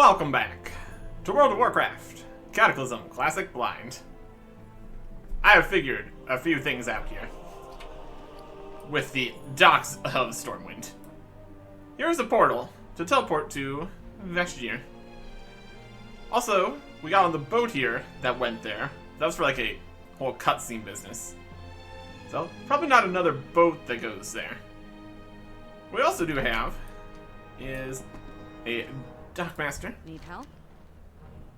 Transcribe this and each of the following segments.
Welcome back to World of Warcraft, Cataclysm, Classic Blind. I have figured a few things out here with the docks of Stormwind. Here's a portal to teleport to Vashj'ir. Also, we got on the boat here that went there. That was for like a whole cutscene business. So, probably not another boat that goes there. What we also do have is a dockmaster. Need help?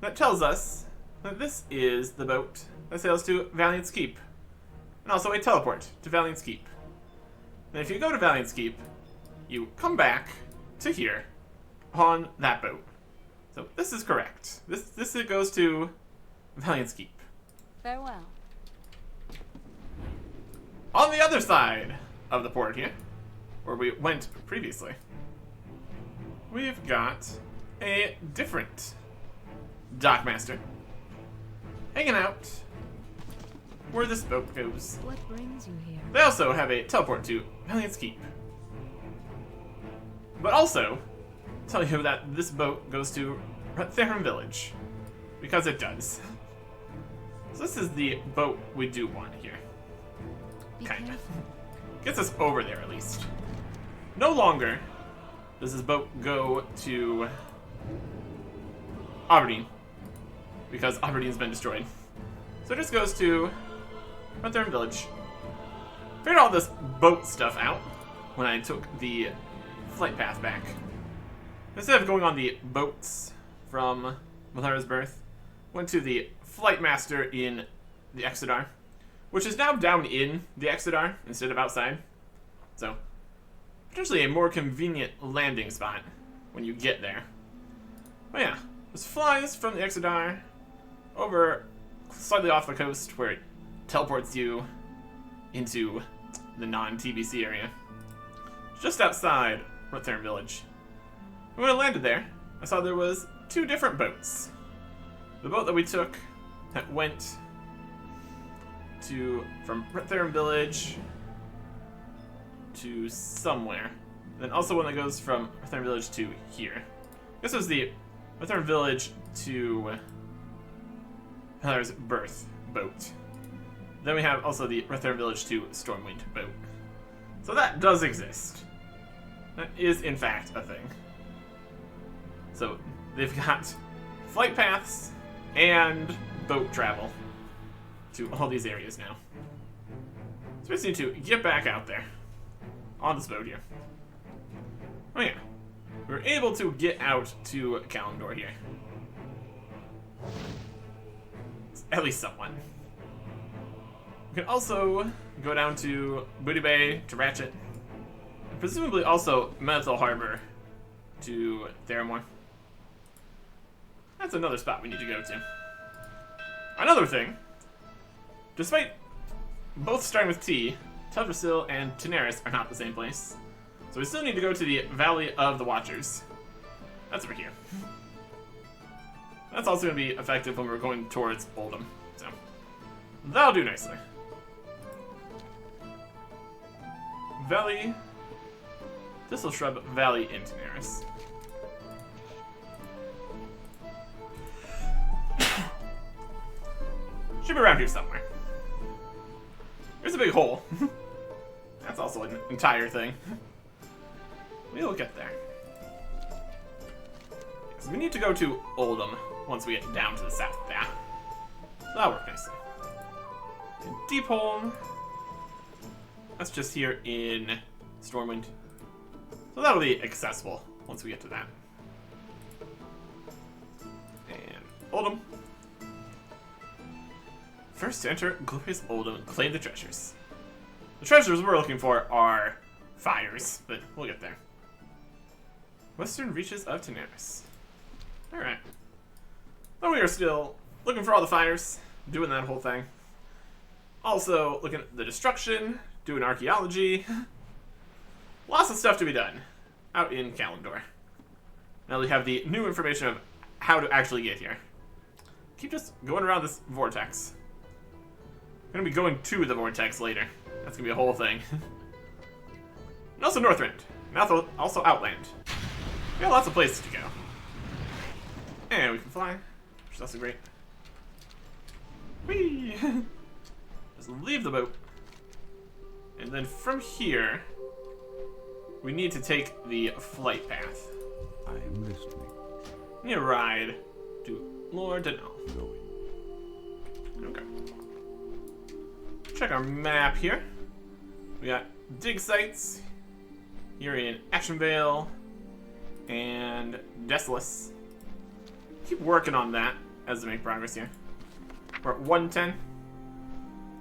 That tells us that this is the boat that sails to Valiant's Keep. And also a teleport to Valiant's Keep. And if you go to Valiant's Keep, you come back to here on that boat. So this is correct. This goes to Valiant's Keep. Farewell. On the other side of the port here, where we went previously, we've got a different dockmaster hanging out where this boat goes. What brings you here? They also have a teleport to Valiant's Keep. But also, tell you that this boat goes to Theron Village. Because it does. So this is the boat we do want here. Kinda. Gets us over there at least. No longer does this boat go to Aberdeen, because Aberdeen's been destroyed. So it just goes to Theron Village. Figured all this boat stuff out when I took the flight path back. Instead of going on the boats from Valera's Birth, went to the flight master in the Exodar, which is now down in the Exodar instead of outside. So, potentially a more convenient landing spot when you get there. But yeah, this flies from the Exodar over slightly off the coast where it teleports you into the non-TBC area. Just outside Theron Village. And when I landed there, I saw there was two different boats. The boat that we took that went from Theron Village to somewhere. Then also one that goes from Theron Village to here. I guess it was the Theron Village to Valera's Birth boat. Then we have also the Theron Village to Stormwind boat. So that does exist. That is in fact a thing. So they've got flight paths and boat travel to all these areas now. So we just need to get back out there on this boat here. Oh yeah, we're able to get out to Kalimdor here. At least somewhat. We can also go down to Booty Bay to Ratchet. And presumably also Metal Harbor to Theramore. That's another spot we need to go to. Another thing, despite both starting with T, Teldrassil and Daenerys are not the same place. So we still need to go to the Valley of the Watchers. That's over here. That's also going to be effective when we're going towards Oldham. So, that'll do nicely. Valley, Thistle Shrub Valley in Daenerys. Should be around here somewhere. There's a big hole. That's also an entire thing. We'll get there. So we need to go to Oldham once we get down to the south there. So that'll work nicely. And Deepholm. That's just here in Stormwind. So that'll be accessible once we get to that. And Oldham. First to enter glorious Oldham and claim the treasures. The treasures we're looking for are fires, but we'll get there. Western reaches of Daenerys. Alright. Then we are still looking for all the fires, doing that whole thing. Also looking at the destruction, doing archaeology. Lots of stuff to be done out in Kalimdor. Now we have the new information of how to actually get here. Keep just going around this vortex. I'm gonna be going to the vortex later. That's gonna be a whole thing. And also Northrend. And also Outland. We got lots of places to go. And we can fly, which is also great. Whee! Just leave the boat. And then from here, we need to take the flight path. I am listening. We need to ride to Lord Denell. Okay. Check our map here. We got dig sites here in Ashenvale and Desolus. Keep working on that as we make progress here. We're at 110.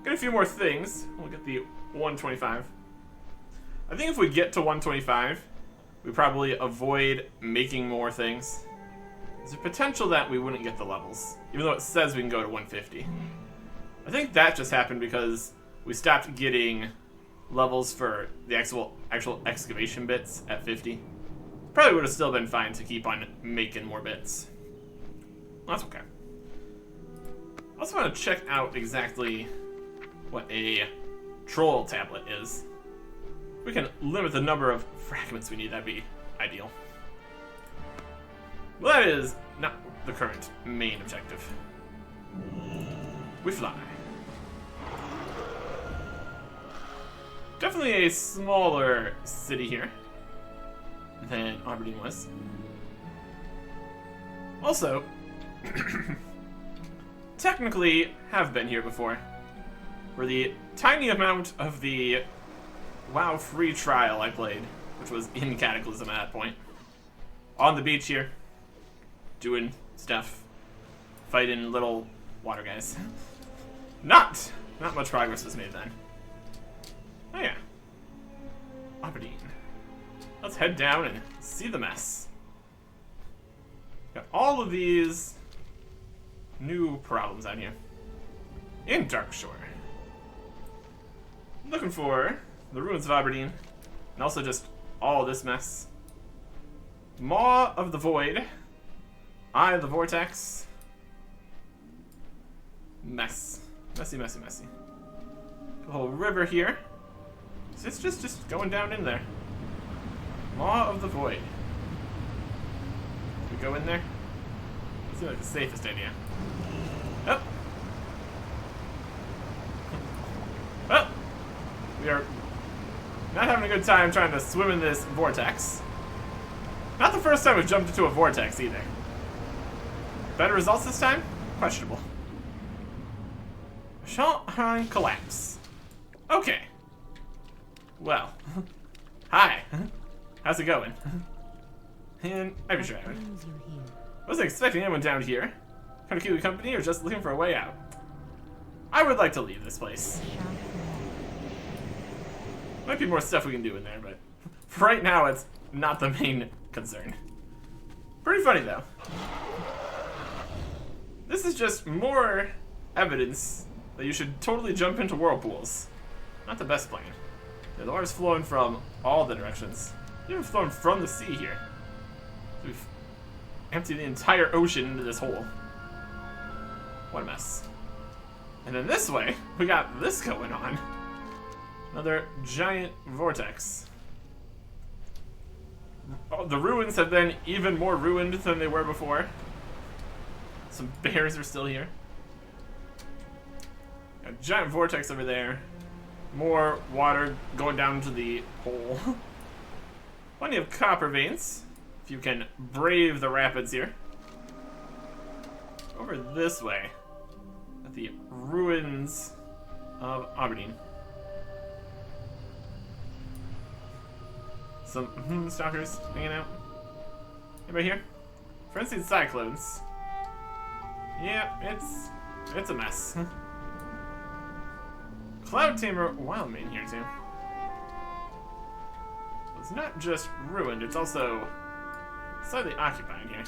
Get a few more things. We'll get the 125. I think if we get to 125, we probably avoid making more things. There's a potential that we wouldn't get the levels, even though it says we can go to 150. I think that just happened because we stopped getting levels for the actual excavation bits at 50. Probably would have still been fine to keep on making more bits. That's okay. I also want to check out exactly what a troll tablet is. If we can limit the number of fragments we need, that'd be ideal. Well, that is not the current main objective. We fly. Definitely a smaller city here than Aberdeen was. Also, technically have been here before. For the tiny amount of the WoW free trial I played, which was in Cataclysm at that point. On the beach here, doing stuff, fighting little water guys. Not much progress was made then. Oh yeah. Aberdeen. Let's head down and see the mess. Got all of these new problems out here. In Darkshore. Looking for the ruins of Aberdeen. And also just all this mess. Maw of the Void. Eye of the Vortex. Mess. Messy, messy, messy. The whole river here. It's just going down in there. Maw of the Void. We go in there? That seems like the safest idea. Oh. Well, we are not having a good time trying to swim in this vortex. Not the first time we've jumped into a vortex either. Better results this time? Questionable. Shanghai collapse. Okay. Well. Hi. How's it going? And I'm sure. Wasn't expecting anyone down here. Trying to keep the company or just looking for a way out? I would like to leave this place. Might be more stuff we can do in there, but for right now it's not the main concern. Pretty funny though. This is just more evidence that you should totally jump into whirlpools. Not the best plan. The water's flowing from all the directions. Even flowing from the sea here. We've emptied the entire ocean into this hole. What a mess. And then this way, we got this going on. Another giant vortex. Oh, the ruins have been even more ruined than they were before. Some bears are still here. A giant vortex over there. More water going down into the hole. Plenty of copper veins, if you can brave the rapids here. Over this way, at the ruins of Aberdeen. Some stalkers hanging out. Anybody here? Frenzied cyclones. Yeah, it's a mess. Cloud Tamer Wildmane here too. It's not just ruined, it's also slightly occupied here.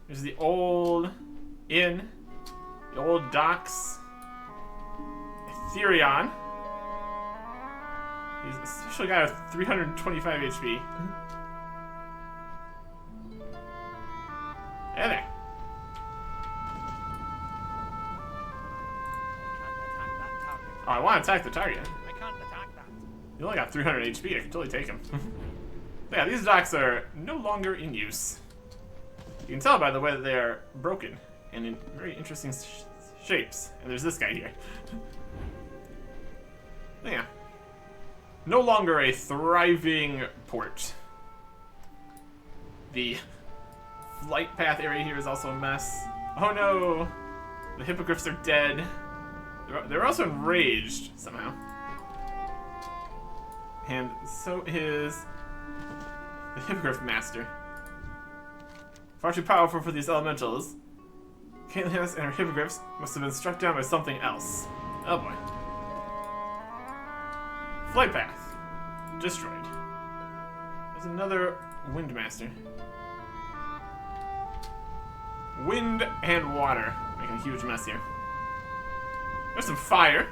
There's the old inn, the old docks, Ethereon. He's a special guy with 325 HP. Hey there. Oh, I want to attack the target. I can't attack that. You only got 300 HP, I can totally take him. Yeah, these docks are no longer in use. You can tell by the way that they are broken and in very interesting shapes. And there's this guy here. Yeah. No longer a thriving port. The flight path area here is also a mess. Oh no! The hippogriffs are dead. They're also enraged somehow. And so is the hippogriff master. Far too powerful for these elementals. Kalimdor and her hippogriffs must have been struck down by something else. Oh boy. Flight path. Destroyed. There's another windmaster. Wind and water. Making a huge mess here. There's some fire.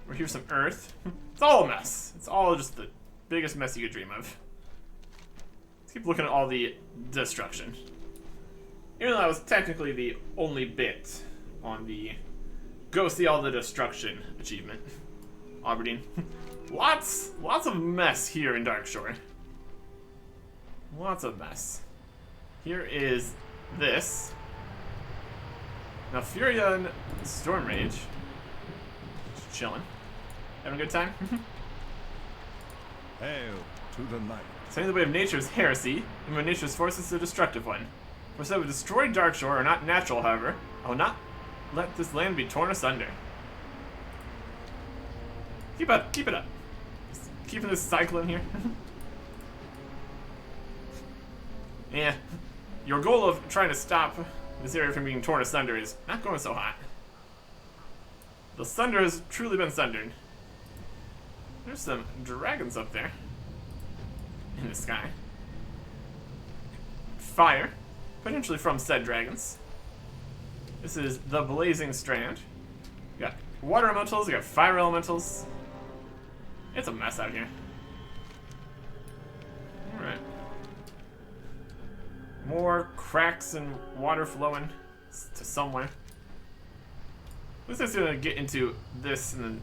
Over here's some earth. It's all a mess. It's all just the biggest mess you could dream of. Let's keep looking at all the destruction. Even though that was technically the only bit on the go see all the destruction achievement. Aberdeen. Lots of mess here in Darkshore. Lots of mess. Here is this. Now Furion Stormrage. Just chilling. Having a good time? Hail to the night. Standing in the way of nature's heresy, and when nature's force is a destructive one. For so destroy Darkshore are not natural, however. I will not let this land be torn asunder. Keep it up. Just keeping this cycle in here. Yeah. Your goal of trying to stop this area from being torn asunder is not going so hot. The sunder has truly been sundered. There's some dragons up there. In the sky. Fire. Potentially from said dragons. This is the Blazing Strand. We got water elementals, we got fire elementals. It's a mess out here. Alright. More cracks and water flowing to somewhere. Looks like it's gonna get into this and then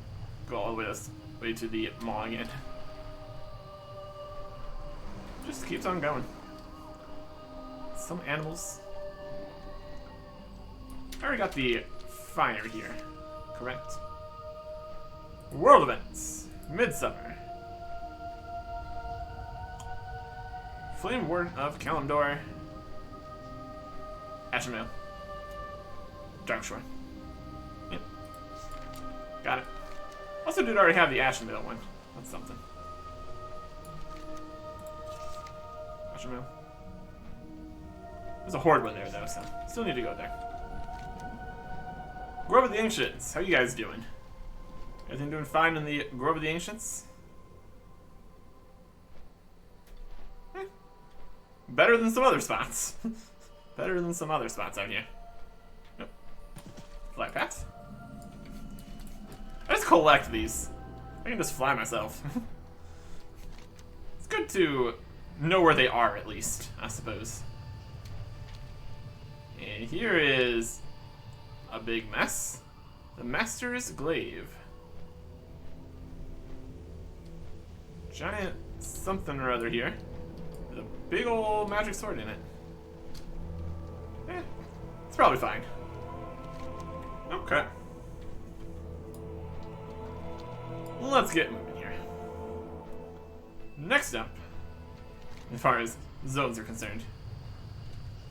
go all the way to the maw again. Just keeps on going. Some animals. I already got the fire here, correct? World events. Midsummer. Flame Ward of Kalimdor. Ashenvale. Darkshore. Yep. Got it. Also did already have the Ashenvale one. That's something. Ashenvale. There's a Horde one there though, so still need to go there. Grove of the Ancients. How you guys doing? Everything doing fine in the Grove of the Ancients? Better than some other spots. Better than some other spots out here. Nope. Flight paths. I just collect these. I can just fly myself. It's good to know where they are, at least, I suppose. And here is a big mess. The Master's Glaive. Giant something or other here. With a big old magic sword in it. It's probably fine. Okay. Let's get moving here. Next up, as far as zones are concerned,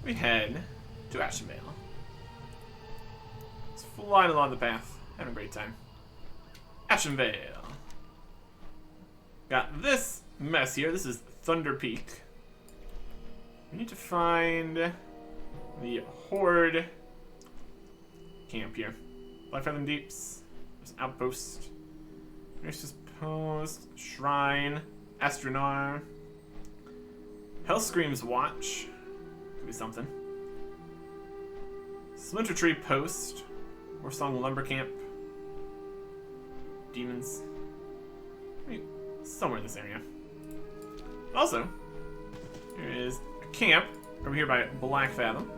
we head to Ashenvale. Just flying along the path, having a great time. Ashenvale. Got this mess here. This is Thunder Peak. We need to find the Horde camp here. Life-Fathom Deeps. There's an outpost. Nurse's Post. Shrine. Astronar. Hellscream's Watch. Could be something. Splinter Tree Post. Warsong Lumber Camp. Demons. Maybe somewhere in this area. Also, here is a camp over here by Black Fathom.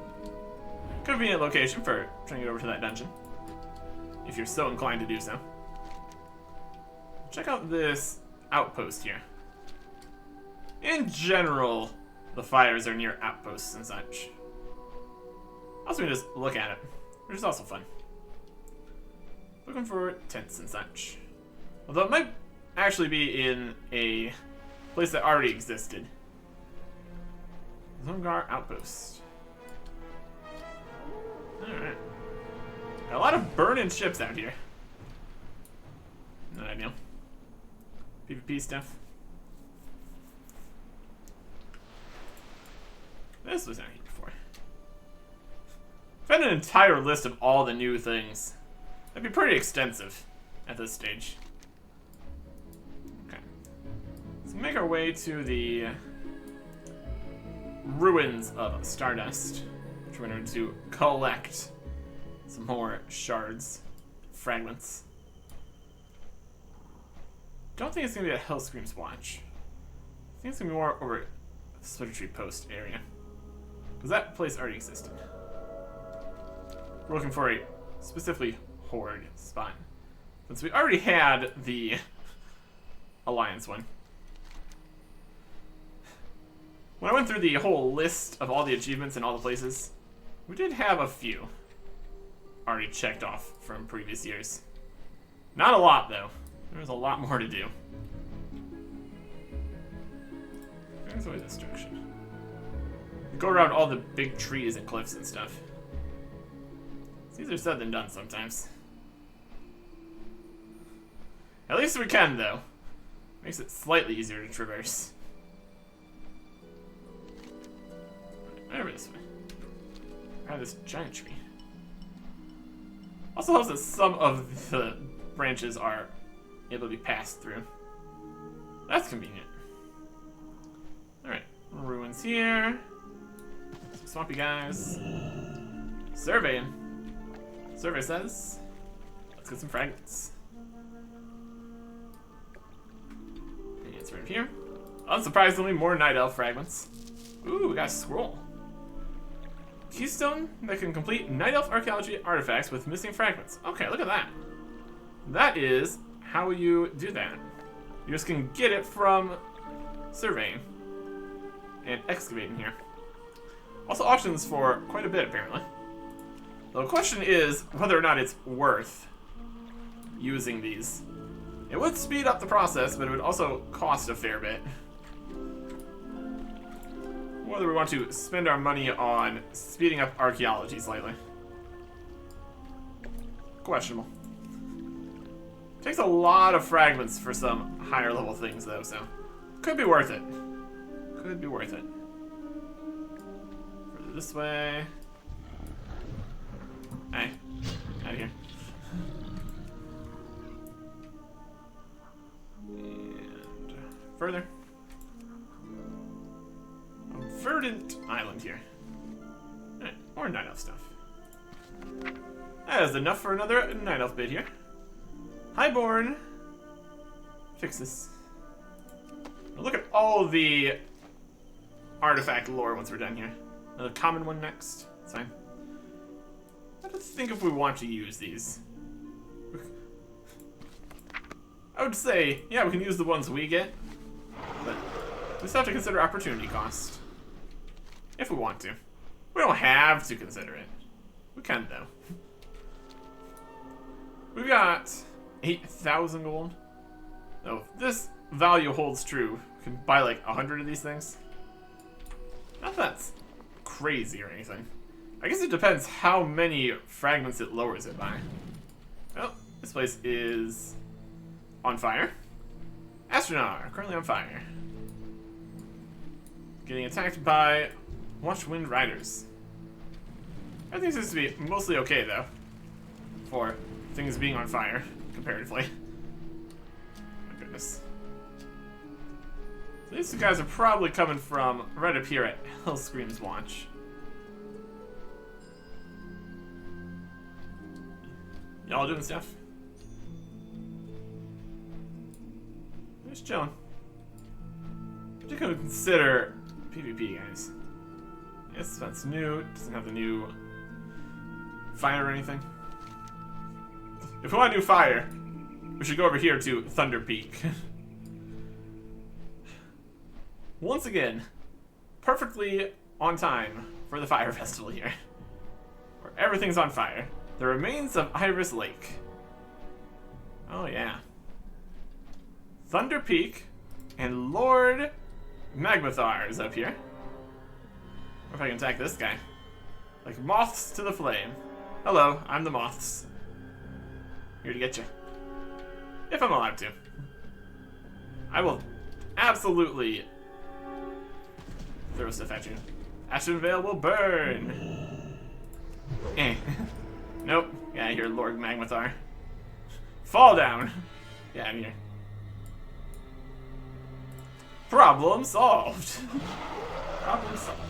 Convenient location for trying to get over to that dungeon, if you're so inclined to do so. Check out this outpost here. In general, the fires are near outposts and such. Also, we can just look at it, which is also fun. Looking for tents and such. Although it might actually be in a place that already existed. Zongar Outpost. Alright. Got a lot of burning ships out here. Not ideal. PvP stuff. This was not here before. If I had an entire list of all the new things, that'd be pretty extensive at this stage. Okay. Let's make our way to the ruins of Stardust, which we're going to collect some more shards, fragments. Don't think it's going to be at Hellscream's Watch. I think it's going to be more over the Splitter Tree Post area. Because that place already existed. We're looking for a specifically Horde spot. Since we already had the Alliance one. When I went through the whole list of all the achievements in all the places, we did have a few already checked off from previous years. Not a lot, though. There's a lot more to do. There's always this direction. Go around all the big trees and cliffs and stuff. It's easier said than done sometimes. At least we can, though. Makes it slightly easier to traverse. Over this way. I have this giant tree. Also helps that some of the branches are able to be passed through. That's convenient. Alright, ruins here. Some swampy guys. Surveying. Survey says, let's get some fragments. And it's right here. Unsurprisingly, more Night Elf fragments. Ooh, we got a scroll. Keystone that can complete Night Elf archaeology artifacts with missing fragments. Okay, look at that. That is how you do that. You just can get it from surveying and excavating here. Also auctions for quite a bit, apparently. The question is whether or not it's worth using these. It would speed up the process, but it would also cost a fair bit. Whether we want to spend our money on speeding up archaeology slightly. Questionable. Takes a lot of fragments for some higher level things, though, so could be worth it. Could be worth it. Further this way. Hey, out of here. And further. A verdant island here. Alright, more Night Elf stuff. That is enough for another Night Elf bit here. Highborn. Fix this. Now look at all the artifact lore once we're done here. Another common one next. It's fine. Let's think if we want to use these. I would say, yeah, we can use the ones we get, but we still have to consider opportunity cost. If we want to. We don't have to consider it. We can, though. We've got 8,000 gold. So if this value holds true, we can buy like 100 of these things. Not that that's crazy or anything. I guess it depends how many fragments it lowers it by. Well, this place is on fire. Astronaut, currently on fire. Getting attacked by Watchwind Riders. Everything seems to be mostly okay, though, for things being on fire, comparatively. My goodness. So these guys are probably coming from right up here at Hellscream's Watch. Y'all doing stuff? Just chilling. Just gonna consider PvP, guys. Yes, that's new. It doesn't have the new fire or anything. If we want to do fire, we should go over here to Thunder Peak. Once again, perfectly on time for the fire festival here, where everything's on fire. The remains of Iris Lake. Oh yeah. Thunder Peak and Lord Magmathar is up here. Or if I can attack this guy. Like moths to the flame. Hello, I'm the moths. Here to get you. If I'm allowed to. I will absolutely throw stuff at you. Ashen Veil will burn. Eh. Nope. Yeah, you're Lord Magmathar. Fall down. Yeah, I'm here. Problem solved. Problem solved.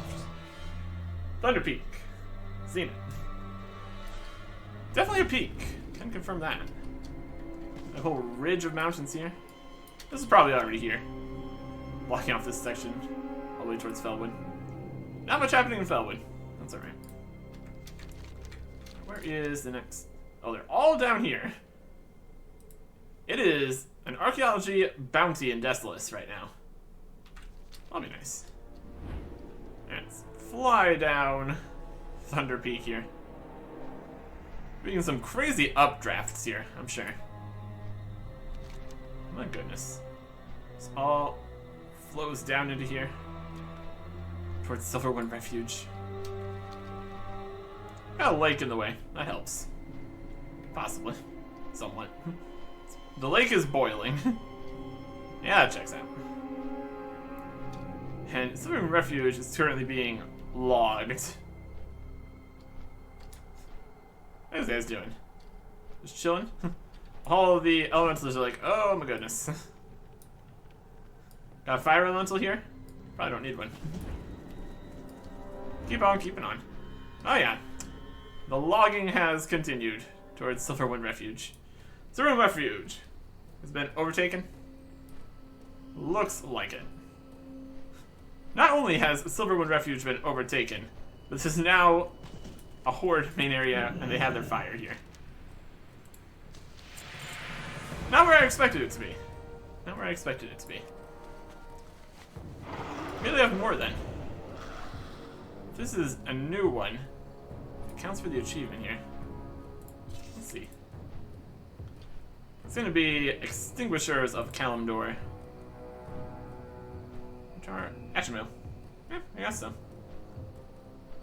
Thunder Peak. Seen it. Definitely a peak. Can confirm that. A whole ridge of mountains here. This is probably already here. Blocking off this section all the way towards Felwood. Not much happening in Felwood. That's alright. Where is the next? Oh, they're all down here. It is an archaeology bounty in Desolus right now. That'll be nice. Let's fly down Thunder Peak here. We're getting some crazy updrafts here, I'm sure. My goodness. This all flows down into here. Towards Silverwind Refuge. Got a lake in the way. That helps. Possibly. Somewhat. The lake is boiling. Yeah, that checks out. And Silverwind Refuge is currently being logged. How's this guy's doing? Just chilling? All of the elementals are like, oh my goodness. Got a fire elemental here? Probably don't need one. Keep on keeping on. Oh yeah. The logging has continued towards Silverwind Refuge. Silverwind Refuge has been overtaken. Looks like it. Not only has Silverwind Refuge been overtaken, but this is now a horde main area, and they have their fire here. Not where I expected it to be. Not where I expected it to be. Maybe they have more then. If this is a new one, it counts for the achievement here. Let's see. It's going to be Extinguishers of Kalimdor. Which are Action Mail. Yeah, I guess so.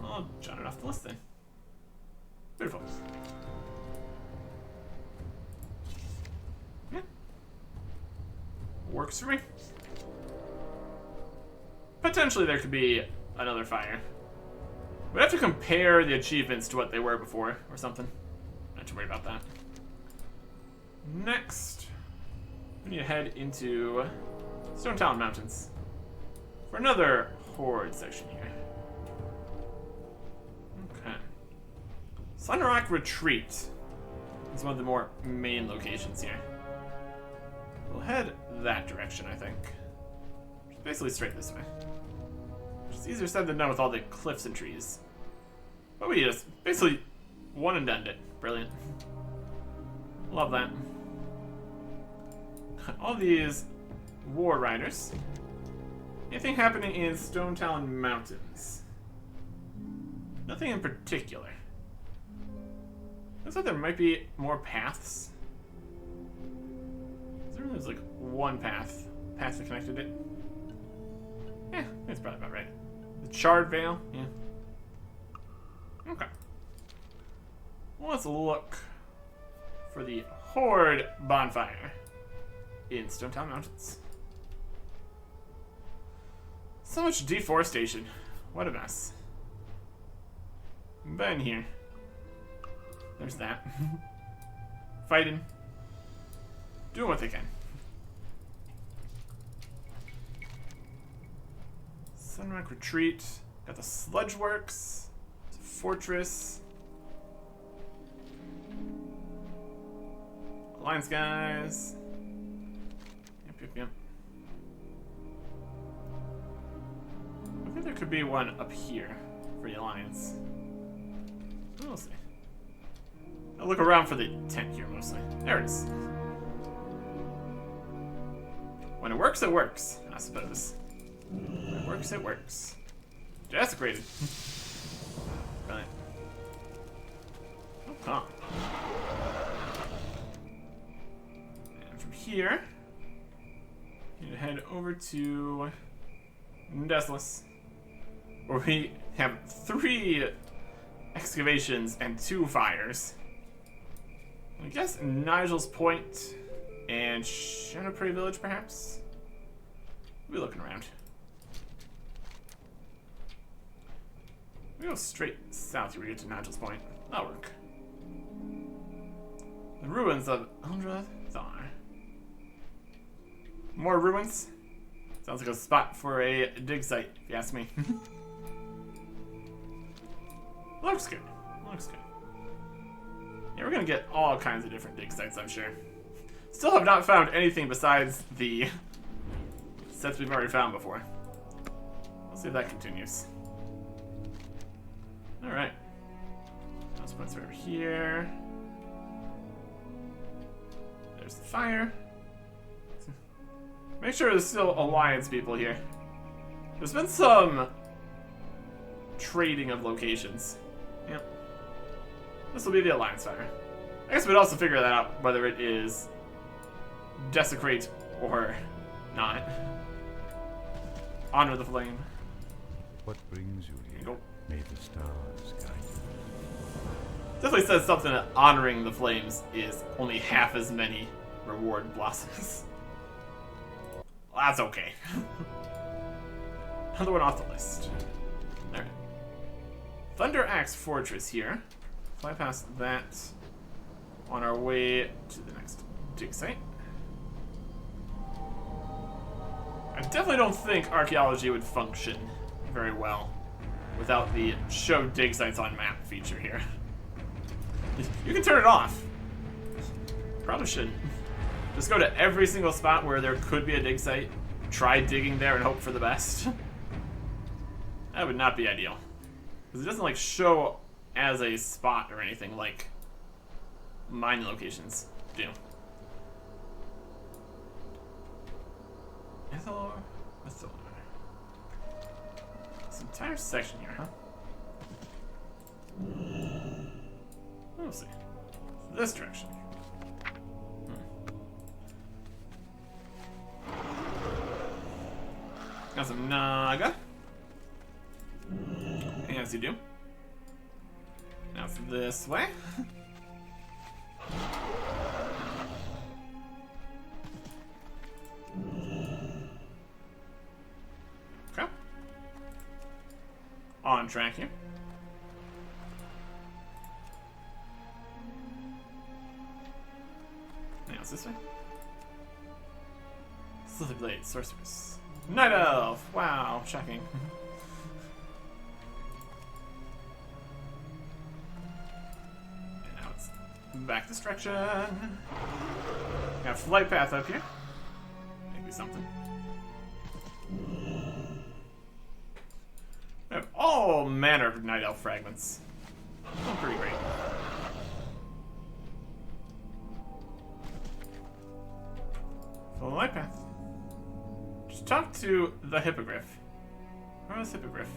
I'll jot it off the list then. Beautiful. Yeah. Works for me. Potentially there could be another fire. We'd have to compare the achievements to what they were before, or something. Not too worried about that. Next, we need to head into Stone Talon Mountains for another horde section here. Okay. Sunrock Retreat is one of the more main locations here. We'll head that direction, I think. Basically straight this way. It's easier said than done with all the cliffs and trees. But we just basically one and done it. Brilliant. Love that. All these war riders. Anything happening in Stone Talon Mountains? Nothing in particular. Looks like there might be more paths. There's like one path that connected it. Yeah, that's probably about right. The Charred Veil, yeah. Okay. Well, let's look for the Horde bonfire in Stone Talon Mountains. So much deforestation. What a mess. Been here. There's that. Fighting. Doing what they can. Sunrock Retreat. Got the Sludge Works. It's a fortress. Alliance guys. Yep. I think there could be one up here for the Alliance. We'll see. I'll look around for the tent here mostly. There it is. When it works, I suppose. When it works, it works. Desecrated. Brilliant. Huh. And from here, you need to head over to Desolus, where we have 3 excavations and 2 fires. I guess Nigel's Point and Shadow Prairie Village, perhaps? We'll be looking around. We go straight south here, we get to Nigel's Point. That'll work. The ruins of Undra Thar. More ruins? Sounds like a spot for a dig site, if you ask me. Looks good. Looks good. Yeah, we're gonna get all kinds of different dig sites, I'm sure. Still have not found anything besides the sets we've already found before. We'll see if that continues. Alright. Those points are over here. There's the fire. Make sure there's still Alliance people here. There's been some trading of locations. Yep. This will be the Alliance fire. I guess we'd also figure that out, whether it is desecrate or not. Honor the flame. What brings you here? Go. May the stars guide you. Definitely says something that honoring the flames is only half as many reward blossoms. Well, that's okay. Another one off the list. Alright. Thunder Axe Fortress here. Fly past that on our way to the next dig site. I definitely don't think archaeology would function very well without the show dig sites on map feature here. You can turn it off. Probably shouldn't. Just go to every single spot where there could be a dig site, try digging there and hope for the best. That would not be ideal. Because it doesn't like show as a spot or anything like mining locations do. This entire section here, huh? We'll see. This direction. Got some Naga. As you do. Now it's this way. Okay. On track here. Now it's this way. Slither Blade, Sorceress. Night Elf! Wow, shocking. And now it's back this direction. Got flight path up here. Maybe something. We have all manner of Night Elf fragments. Oh, pretty great. Flight path. Just talk to the Hippogriff. Where is Hippogriff?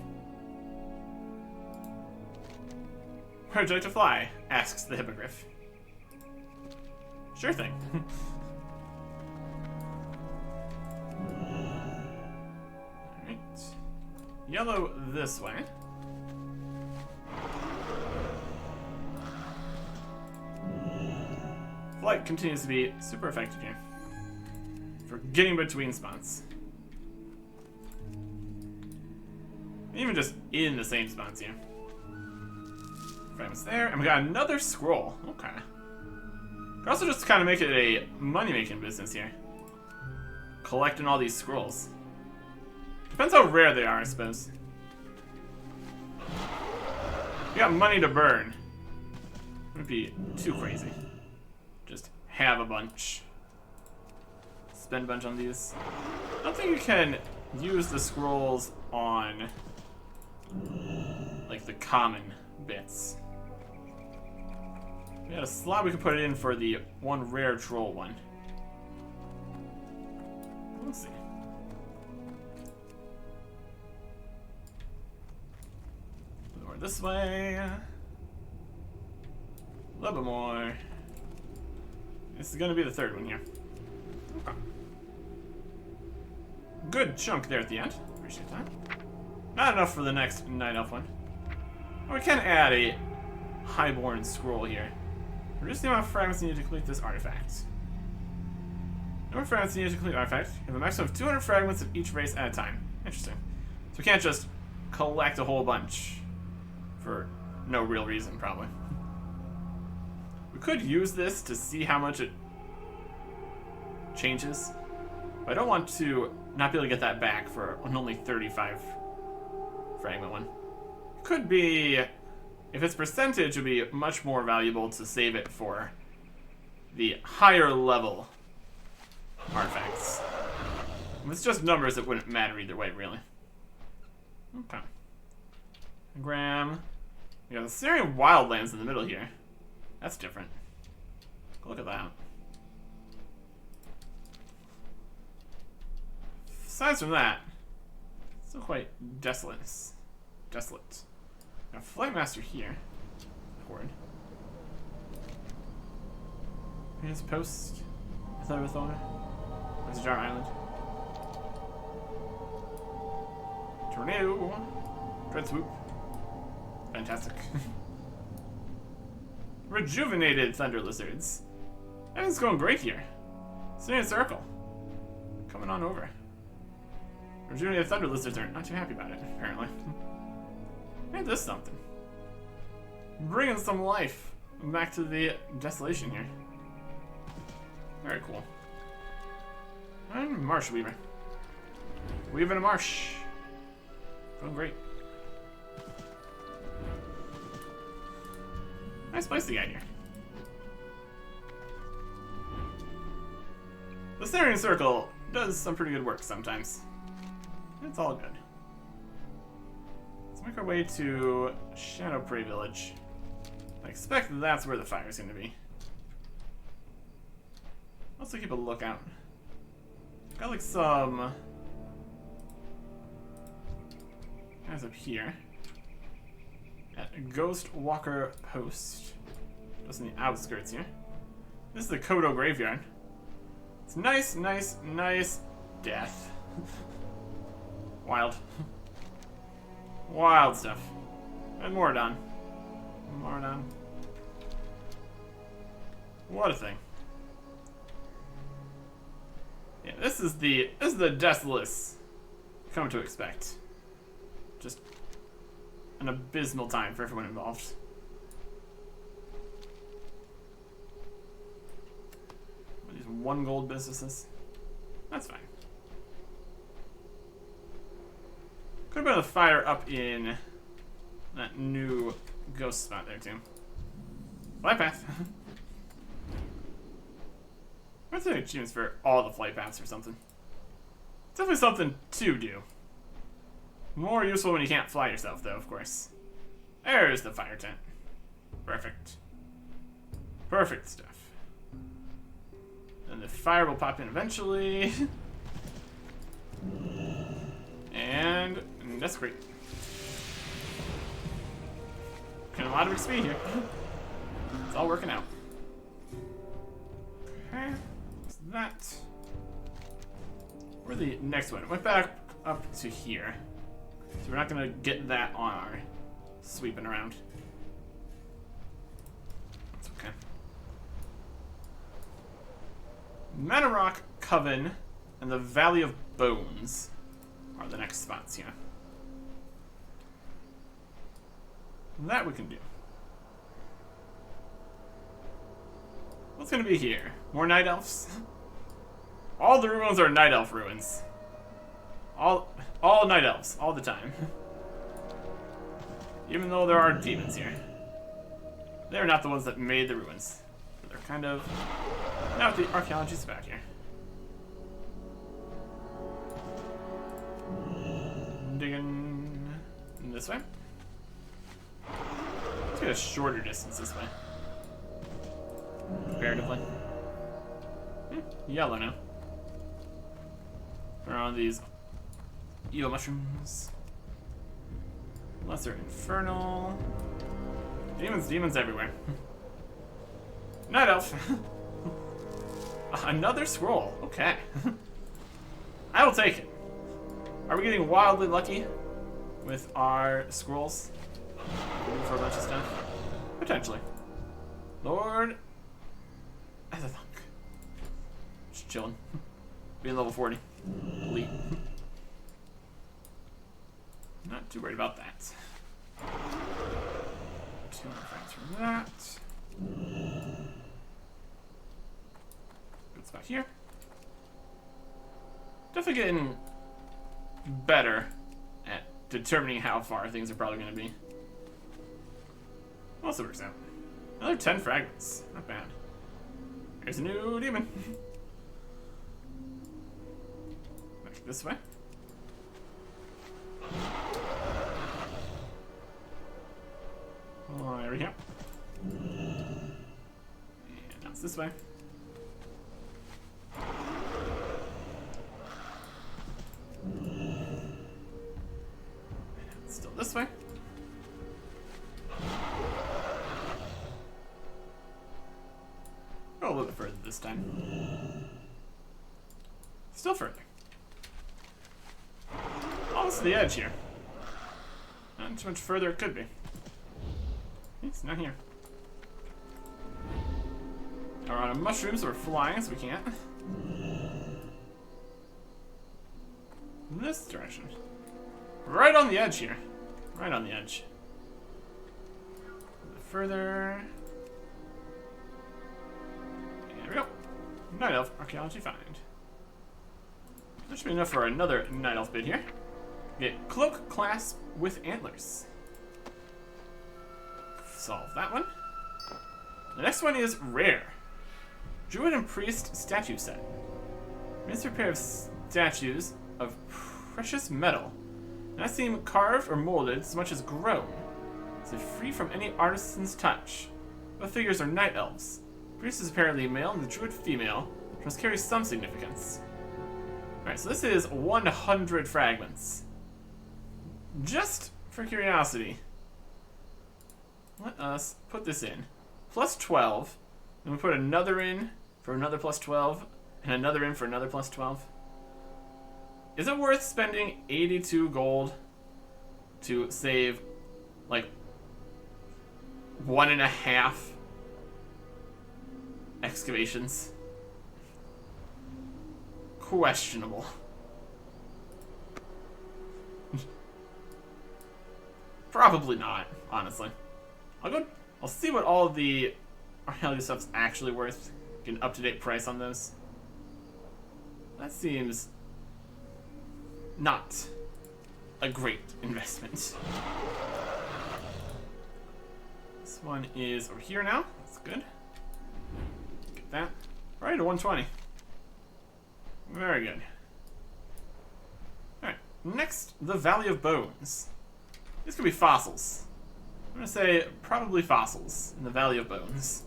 Where would you like to fly? Asks the Hippogriff. Sure thing. Alright. Yellow this way. Flight continues to be super effective here. For getting between spots. Even just in the same spots here. Fragments there, and we got another scroll. Okay. Could also just kind of make it a money-making business here. Collecting all these scrolls. Depends how rare they are, I suppose. You got money to burn. Wouldn't be too crazy. Just have a bunch. Spend a bunch on these. I don't think you can use the scrolls on like the common bits. We had a slot we could put it in for the one rare troll one. We'll see. More this way. A little bit more. This is gonna be the third one here. Okay. Good chunk there at the end. Appreciate that. Not enough for the next Night Elf one. We can add a Highborn scroll here. Reduce the amount of fragments needed to complete this artifact. The number of fragments needed to complete the artifact. You have a maximum of 200 fragments of each race at a time. Interesting. So we can't just collect a whole bunch for no real reason, probably. We could use this to see how much it changes. But I don't want to not be able to get that back for an only 35 fragment one. Could be, if it's percentage, it would be much more valuable to save it for the higher level artifacts. If it's just numbers, it wouldn't matter either way, really. Okay. Graham. We got the Syrian wildlands in the middle here. That's different. Look at that. Aside from that, still quite desolate. Desolate. Got a Flight Master here. Horde. Here's a post. Thorthor. There's Jar Island. Tornado. Dread Swoop. Fantastic. Rejuvenated Thunder Lizards. Everything's going great here. Syrian Circle. Coming on over. Rejuvenated Thunder Lizards are not too happy about it, apparently. Ain't this something? Bringing some life back to the desolation here. Very cool. And Marsh Weaver. Weaving a marsh. Going great. Nice place to get here. The Syrian Circle does some pretty good work sometimes. It's all good. Let's make our way to Shadowprey Village. I expect that's where the fire is going to be. Also keep a lookout. Got like some guys up here at Ghost Walker Post. Just in the outskirts here. This is the Kodo Graveyard. It's nice, nice, nice death. Wild. Wild stuff. And Moradon. Moradon. What a thing. Yeah, this is the Deathless come to expect. Just an abysmal time for everyone involved. These 1 gold businesses. That's fine. Could have been a fire up in that new ghost spot there too. Flight path. What's the achievements for all the flight paths or something? Definitely something to do. More useful when you can't fly yourself, though, of course. There's the fire tent. Perfect. Perfect stuff. And the fire will pop in eventually. And that's great. Getting a lot of XP here. It's all working out. Okay, so that. Where's the next one? It went back up to here. So we're not gonna get that on our sweeping around. That's okay. Manorock Coven and the Valley of Bones are the next spots here. That we can do. What's gonna be here? More Night Elves? All the ruins are Night Elf ruins. All Night Elves, all the time. Even though there are demons here. They're not the ones that made the ruins. But they're kind of... Now the archaeology's back here. Digging this way. Let's get a shorter distance this way. Comparatively. Yellow now. They're on these eel mushrooms. Lesser Infernal. Demons everywhere. Night Elf. Another scroll. Okay. I will take it. Are we getting wildly lucky with our scrolls? For a bunch of stuff? Potentially. Lord. As a thunk. Just chilling. Being level 40. Elite. Not too worried about that. 2 more frames from that. Good spot here. Definitely getting better at determining how far things are probably going to be. Also works out. Another 10 fragments. Not bad. Here's a new demon. Back this way. Oh, there we go. And now it's this way. And it's still this way. Go a little bit further this time. Still further. Almost to the edge here. Not too much further it could be. It's not here. We're on a mushroom, so we're flying, so we can't. This direction. Right on the edge here. Right on the edge. Further. There we go. Night Elf Archaeology Find. That should be enough for another Night Elf bid here. Get Cloak Clasp with Antlers. Solve that one. The next one is Rare. Druid and Priest Statue Set. Mince a pair of statues of precious metal. Not seem carved or molded so much as grown. So free from any artisan's touch. Both figures are night elves. Priest is apparently male and the druid female, which must carry some significance. Alright, so this is 100 fragments. Just for curiosity, let us put this in. Plus 12. Then we put another in for another plus 12. And another in for another plus 12. Is it worth spending 82 gold to save, like, 1.5 excavations? Questionable. Probably not, honestly. I'll see what all of the archaeology stuff's actually worth. Get an up-to-date price on those. That seems not a great investment. This one is over here now. That's good. Get that. Right, to 120. Very good. Alright, next, the Valley of Bones. These could be fossils. I'm gonna say probably fossils in the Valley of Bones.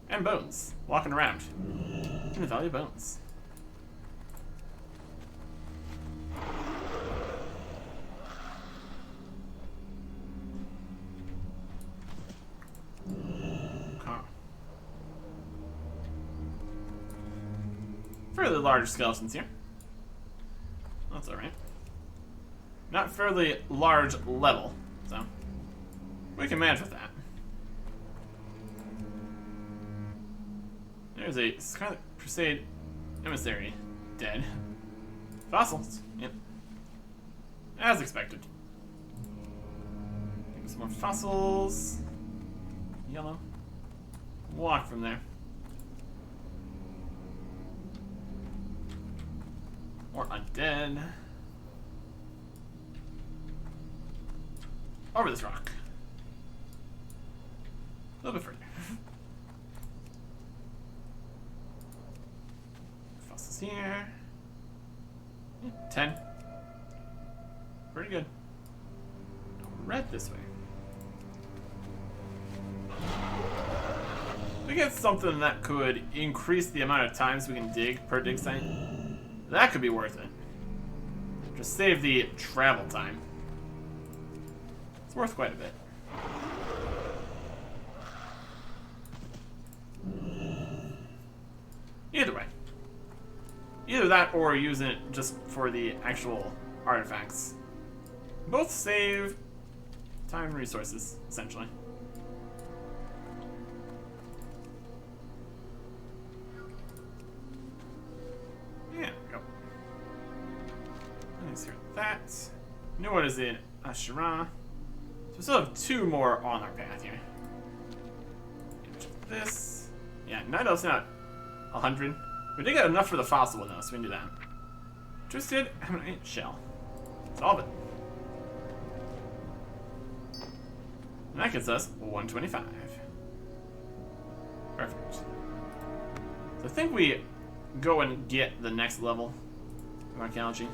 And bones, walking around in the Valley of Bones. Okay. Fairly large skeletons here. That's alright. Not fairly large level, so we can manage with that. There's a Scarlet Crusade emissary dead. Fossils, yep. As expected. Give me some more fossils. Yellow. Walk from there. More undead. Over this rock. A little bit further. Fossils here. Yeah, 10. Pretty good. Red this way. We get something that could increase the amount of times we can dig per dig site. That could be worth it. Just save the travel time. It's worth quite a bit. Either way. Either that or using it just for the actual artifacts. Both save time and resources, essentially. Yeah, there we go. Let's hear that. New one is in Ashura. So we still have 2 more on our path here. This. Yeah, Night Elf's not 100. We did get enough for the fossil one though, so we can do that. Interested? Ammonite shell. Solve it. And that gets us 125. Perfect. So I think we go and get the next level of archaeology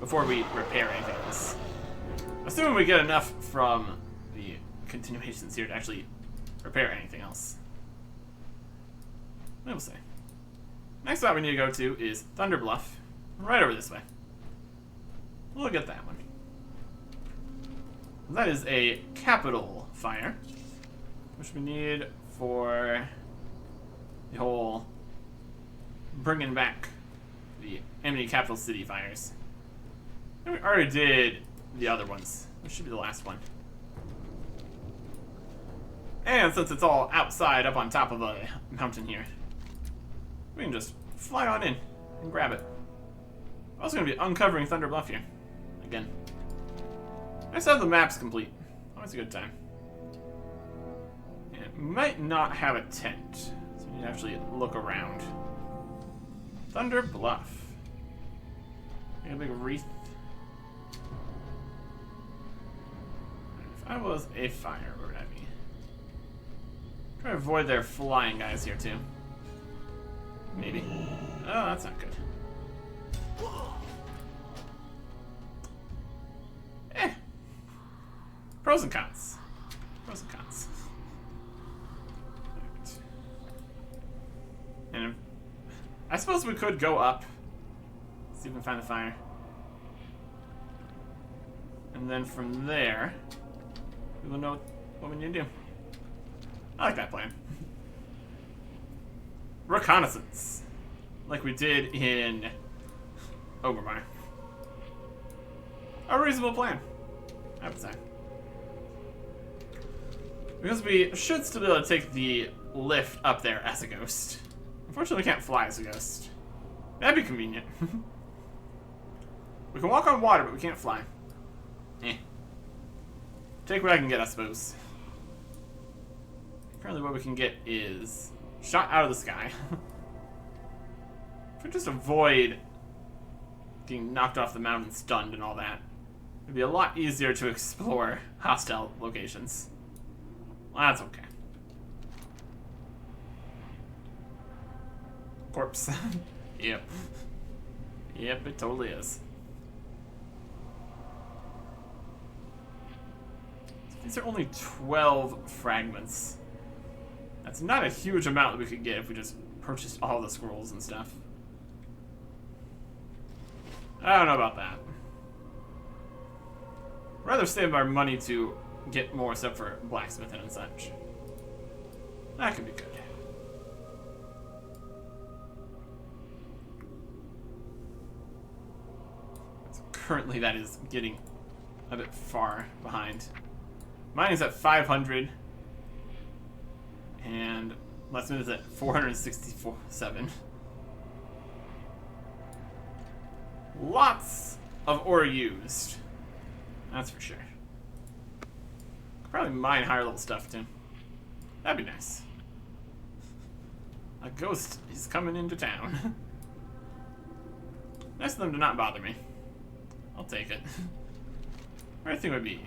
before we repair anything else. Assuming we get enough from the continuations here to actually repair anything else. We'll see. Next spot we need to go to is Thunder Bluff, right over this way. We'll get that one. That is a capital fire, which we need for the whole bringing back the enemy capital city fires. And we already did the other ones. This should be the last one. And since it's all outside up on top of a mountain here, we can just fly on in and grab it. We're also going to be uncovering Thunder Bluff here. Again. Nice to have the maps complete. Always a good time. And it might not have a tent, so we need to actually look around. Thunder Bluff. Got a big wreath. If I was a fire, where would I be? Try to avoid their flying guys here too. Maybe. Oh, that's not good. Eh. Pros and cons. Pros and cons. Right. And I suppose we could go up. See if we can find the fire. And then from there, we will know what we need to do. I like that plan. Reconnaissance. Like we did in Obermar. A reasonable plan, I would say. Because we should still be able to take the lift up there as a ghost. Unfortunately, we can't fly as a ghost. That'd be convenient. We can walk on water, but we can't fly. Eh. Take what I can get, I suppose. Apparently what we can get is shot out of the sky. If we just avoid getting knocked off the mountain, stunned, and all that, it'd be a lot easier to explore hostile locations. Well, that's okay. Corpse. Yep. Yep, it totally is. These are only 12 fragments. That's not a huge amount that we could get if we just purchased all the scrolls and stuff. I don't know about that. I'd rather save our money to get more stuff for blacksmithing and such. That could be good. So currently that is getting a bit far behind. Mine is at 500. And blacksmith is at 467. Lots of ore used. That's for sure. Could probably mine higher level stuff too. That'd be nice. A ghost is coming into town. Nice of them to not bother me. I'll take it. Where do you think it would be?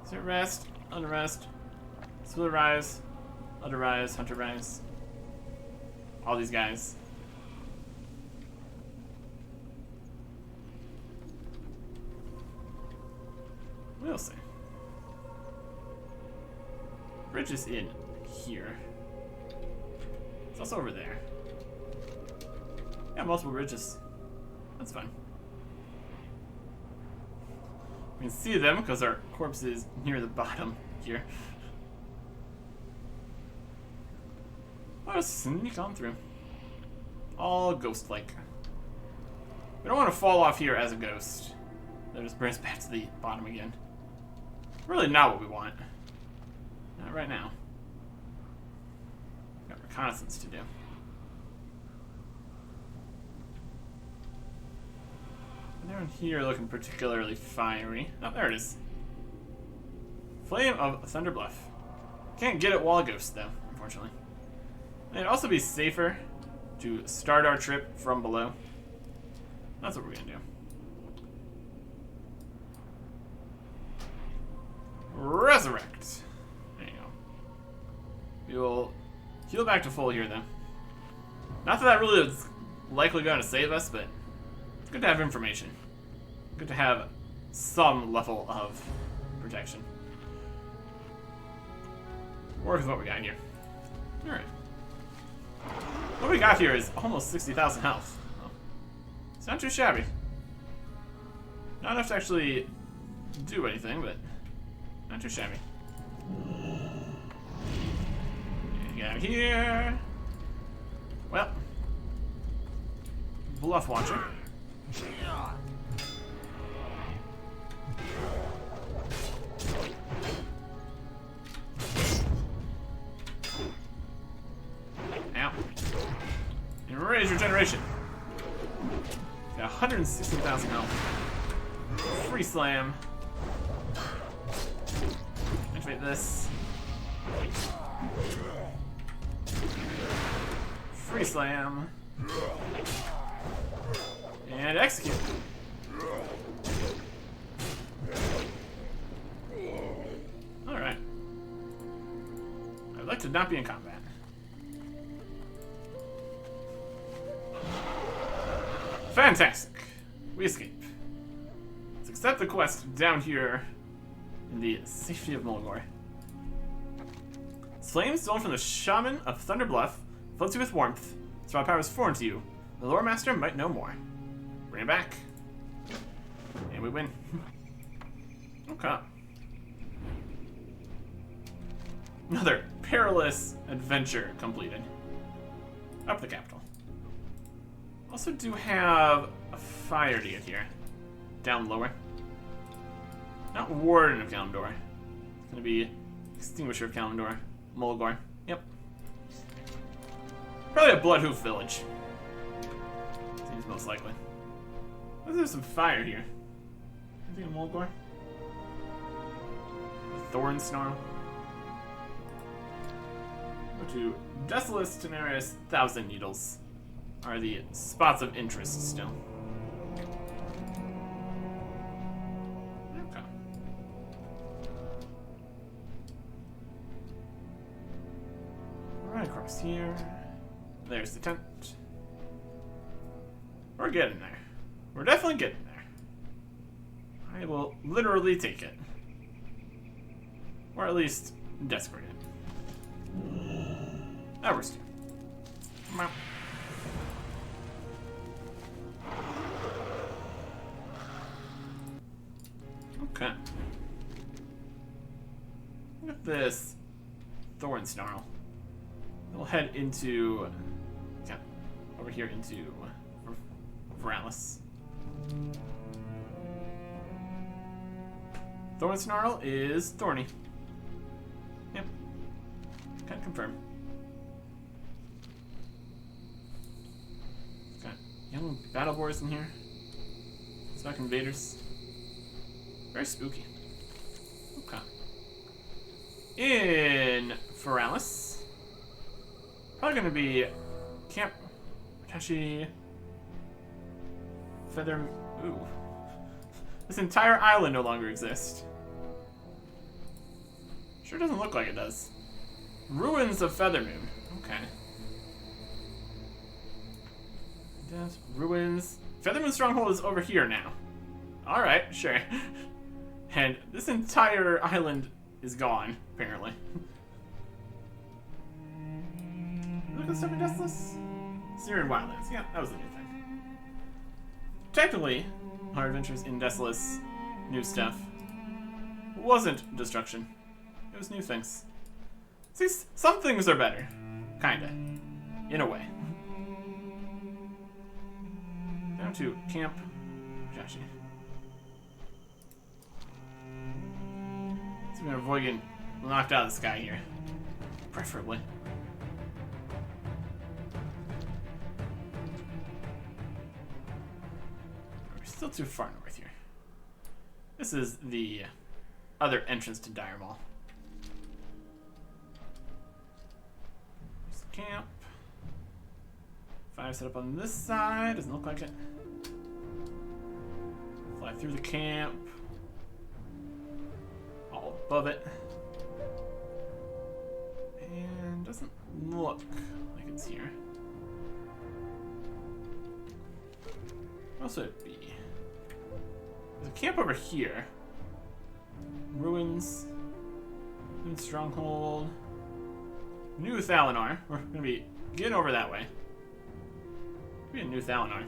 Is it rest? Unrest? Spiller rise? Under rise? Hunter rise? All these guys. We'll see. Bridge is in here. It's also over there. Yeah, multiple bridges. That's fine. We can see them because our corpse is near the bottom here. Let us sneak on through. All ghost-like. We don't want to fall off here as a ghost. That just brings us back to the bottom again. Really not what we want. Not right now. Got reconnaissance to do. They're in here looking particularly fiery. Oh, there it is. Flame of Thunderbluff. Can't get it while a ghost, though, unfortunately. It'd also be safer to start our trip from below. That's what we're gonna do. Resurrect. There you go. We will heal back to full here, though. Not that that really is likely going to save us, but it's good to have information. Good to have some level of protection. Work with what we got here. Alright. What we got here is almost 60,000 health. Well, it's not too shabby. Not enough to actually do anything, but not too shabby. Get out of here. Well, bluff launcher. Ow. And raise regeneration. Got 116,000 health. Free slam. Activate this. Free slam. And execute. Alright. I'd like to not be in combat. Fantastic. We escape. Let's accept the quest down here in the safety of Mulgore. Flame stolen from the Shaman of Thunder Bluff fills you with warmth. Strong power is foreign to you. The Lore Master might know more. Bring it back. And we win. Okay. Another perilous adventure completed. Up the capital. Also do have a fire to get here. Down lower. Not Warden of Kalimdor. It's gonna be Extinguisher of Kalimdor. Mulgore. Yep. Probably a Bloodhoof village. Seems most likely. There's some fire here. Anything in Mulgore? Thorn Snarl. Go to Desolus, Tenaris, Thousand Needles. Are the spots of interest still. Okay. Right across here. There's the tent. We're getting there. We're definitely getting there. I will literally take it. Or at least desperate it. That works too. Come on. Okay. Look at this Thorn Snarl. We'll head into, yeah, over here into Veralis. Thorn Snarl is thorny. Yep. Can't confirm. Got young battle boars in here. Spec invaders. Very spooky. Okay. In Veralis. Probably gonna be Camp Tashi Feather. Ooh. This entire island no longer exists. Sure doesn't look like it does. Ruins of Feathermoon. Okay. Yes, ruins. Feathermoon Stronghold is over here now. Alright, sure. And this entire island is gone, apparently. Look at the stuff in Desolus. Syrian Wildlands. Yeah, that was the new thing. Technically, our adventures in Desolus, new stuff. wasn't destruction. It was new things. See, some things are better. Kinda. In a way. Down to Camp Joshi. So we're gonna avoid getting knocked out of the sky here. Preferably. We're still too far north here. This is the other entrance to Dire Mall. There's the camp. Fire set up on this side. Doesn't look like it. Fly through the camp. All above it. And doesn't look like it's here. What else would it be? There's a camp over here. Ruins. Ruin Stronghold. New Thalinar. We're gonna be getting over that way. Be a new Thalinar.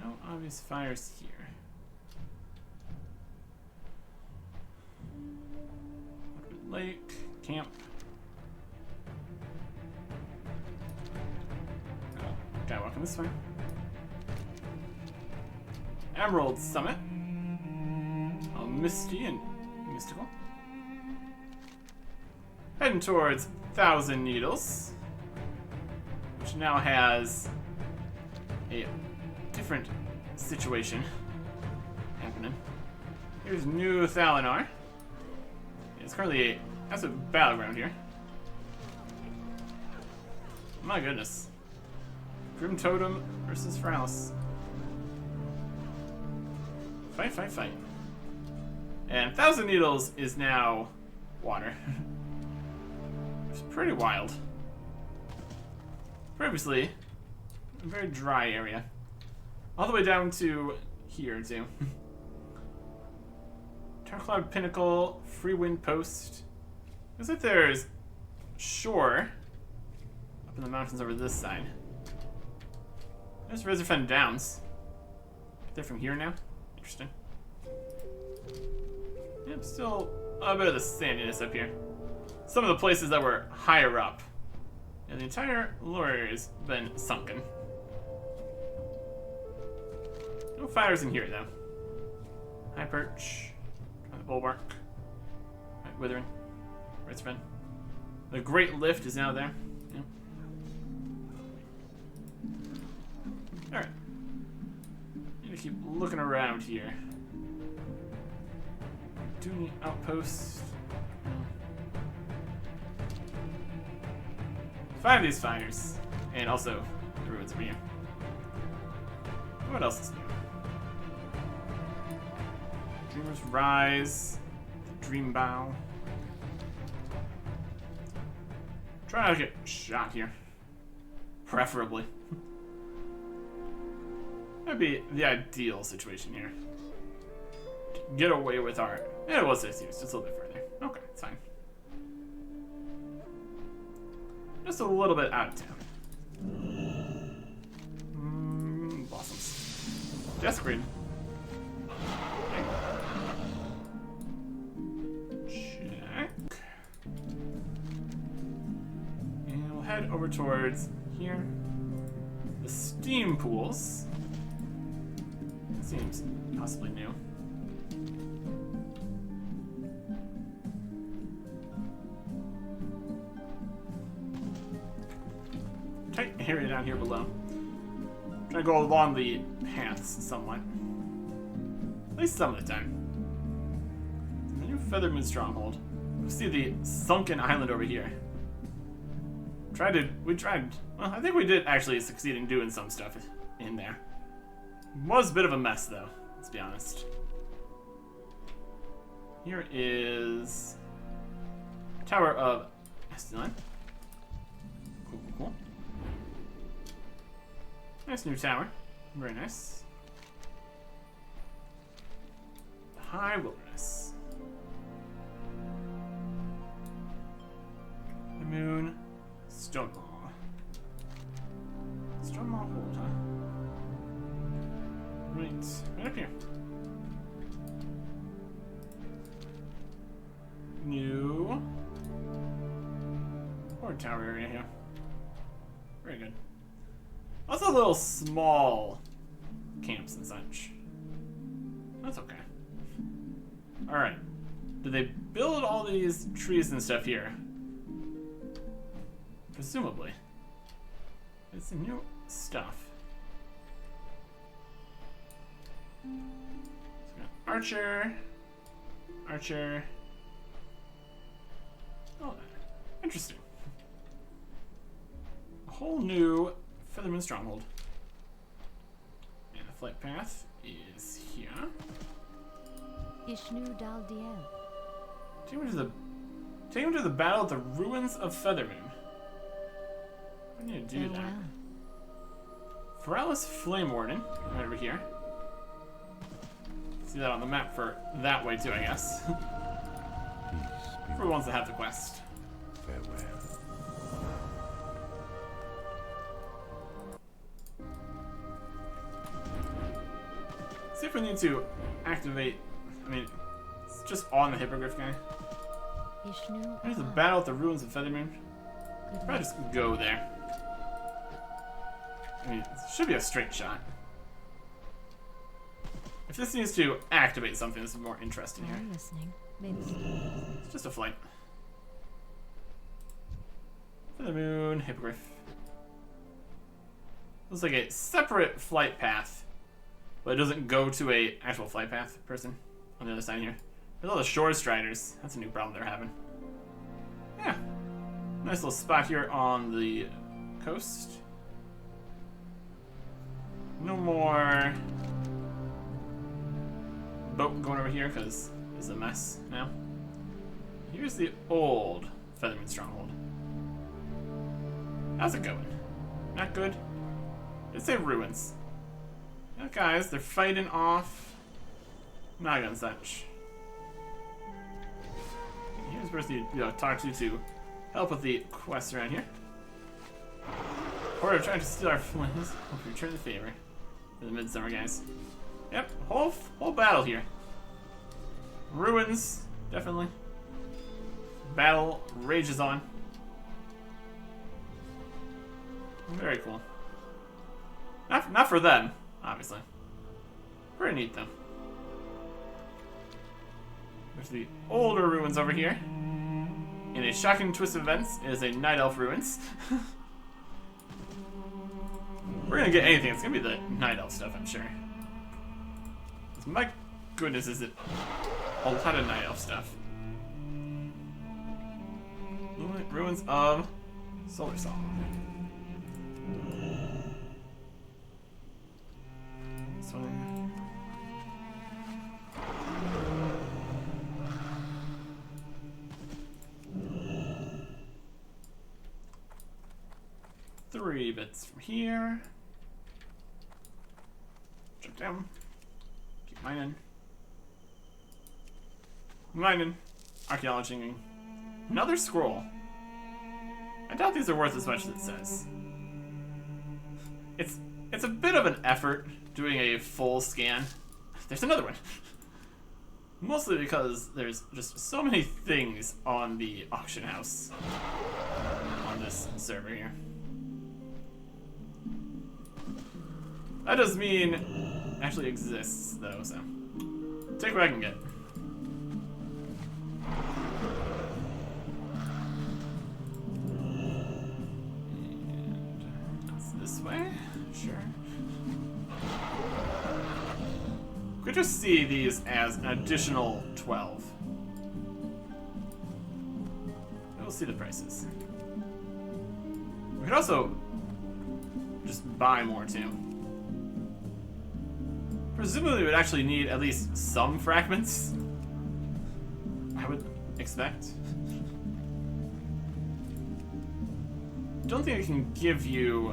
No obvious fires here. Lake, camp. Guy walking this way. Emerald Summit. All misty and mystical. Heading towards Thousand Needles, which now has a different situation happening. Here's New Thalinar. It's currently a battleground here. My goodness. Grim Totem versus Fralis. Fight, fight, fight. And Thousand Needles is now water. It's pretty wild. Previously, a very dry area. All the way down to here, too. Cloud Pinnacle, Free Wind Post. Looks like there's shore up in the mountains over this side. There's Razorfen Downs. They're from here now. Interesting. Yep, still a bit of the sandiness up here. Some of the places that were higher up. And the entire lower area has been sunken. No fires in here, though. High Perch. The Bulwark. Right, Withering. Razorfen. The Great Lift is now there. Yep. Alright. Need to keep looking around here. Dooney Outpost. Find these fires. And also the ruins over here. What else is new? Dreamer's Rise. The Dream Bow. Try not to get shot here. Preferably. That'd be the ideal situation here. Get away with our... Yeah, it was 60, just a little bit further. Okay, it's fine. Just a little bit out of town. Blossoms. Desperate. Check. And we'll head over towards here. The steam pools. Seems possibly new. Tight area down here below. Trying to go along the paths somewhat. At least some of the time. The new Feathermoon Stronghold. We see the sunken island over here. We tried. Well, I think we did actually succeed in doing some stuff in there. Was a bit of a mess, though. Let's be honest. Here is Tower of Estelon. Cool, cool, cool. Nice new tower. Very nice. High Wilderness. The Moon. Stonewall. Stonewall Hold, huh? right up here. New Horde Tower area here. Very good. Also little small camps and such. That's okay. Alright. Did they build all these trees and stuff here? Presumably. It's some new stuff. So we got Archer. Archer. Oh, interesting. A whole new Featherman Stronghold. And the flight path is here. Ishnu Dal Diel. Take him to the battle at the ruins of Feathermoon. I need to do that. Feralus Flame Warden, right over here. See that on the map for that way too, I guess. For the ones that have the quest. Farewell. See if we need to activate. I mean, it's just on the Hippogriff guy. Ishnu. There's the battle at the ruins of Feathermoon. Probably just go there. I mean, it should be a straight shot. If this needs to activate something, this is more interesting here. I'm listening. Maybe. It's just a flight. Feathermoon, Hippogriff. Looks like a separate flight path, but it doesn't go to a actual flight path person on the other side here. There's all the shore striders. That's a new problem they're having. Yeah. Nice little spot here on the coast. No more boat going over here because it's a mess now. Here's the old Featherman Stronghold. How's it going? Not good? It's a ruins. Yeah, guys, they're fighting off Naga and such. Here's where you talk to help with the quests around here. Or trying to steal our flames. Hope we return the favor for the Midsummer guys. Yep, whole battle here. Ruins, definitely. Battle rages on. Very cool. Not for them, obviously. Pretty neat though. There's the older ruins over here. In a shocking twist of events, it is a Night Elf ruins. We're gonna get anything. It's gonna be the Night Elf stuff, I'm sure. My goodness, is it a lot of Night Elf stuff. Ruins of Solar Song. This one. Three bits from here. Jump down. Keep mining. Mining. Archaeology. Another scroll. I doubt these are worth as much as it says. It's a bit of an effort doing a full scan. There's another one. Mostly because there's just so many things on the auction house on this server here. That does mean it actually exists though, so take what I can get. And that's this way, sure. Could just see these as an additional 12. We'll see the prices. We could also just buy more too. Presumably we would actually need at least some fragments. I would expect. Don't think I can give you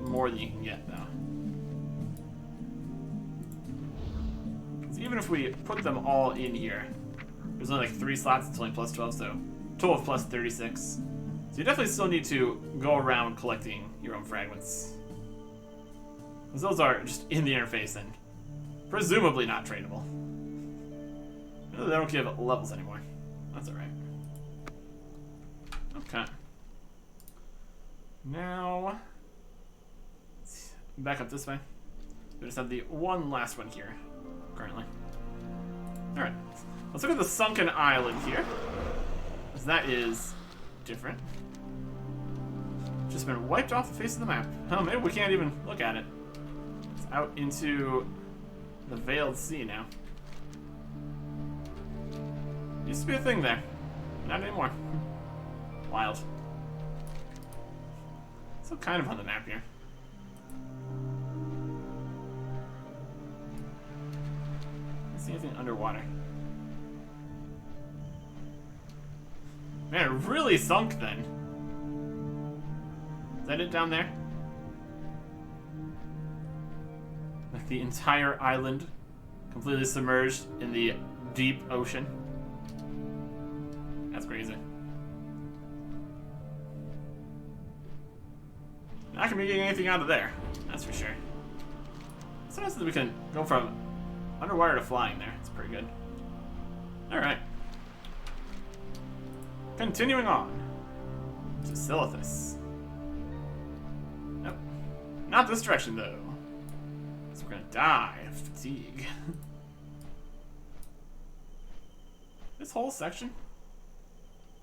more than you can get though. Even if we put them all in here, there's only like 3 slots, it's only plus 12, so total of plus 36. So you definitely still need to go around collecting your own fragments. Because those are just in the interface and Presumably not tradeable. They don't give levels anymore. That's alright. Okay. Now, let's back up this way. We just have the one last one here, currently. Alright. Let's look at the sunken island here. Because that is different. Just been wiped off the face of the map. Oh, maybe we can't even look at it. It's out into the Veiled Sea now. Used to be a thing there. Not anymore. Wild. Still kind of on the map here. Don't see anything underwater. Man, it really sunk then. Is that it down there? Like the entire island completely submerged in the deep ocean. That's crazy. Not gonna be getting anything out of there, that's for sure. It's nice that we can go from underwater to flying there. It's pretty good. Alright. Continuing on to Silithus. Nope. Not this direction though. So we're gonna die of fatigue. This whole section?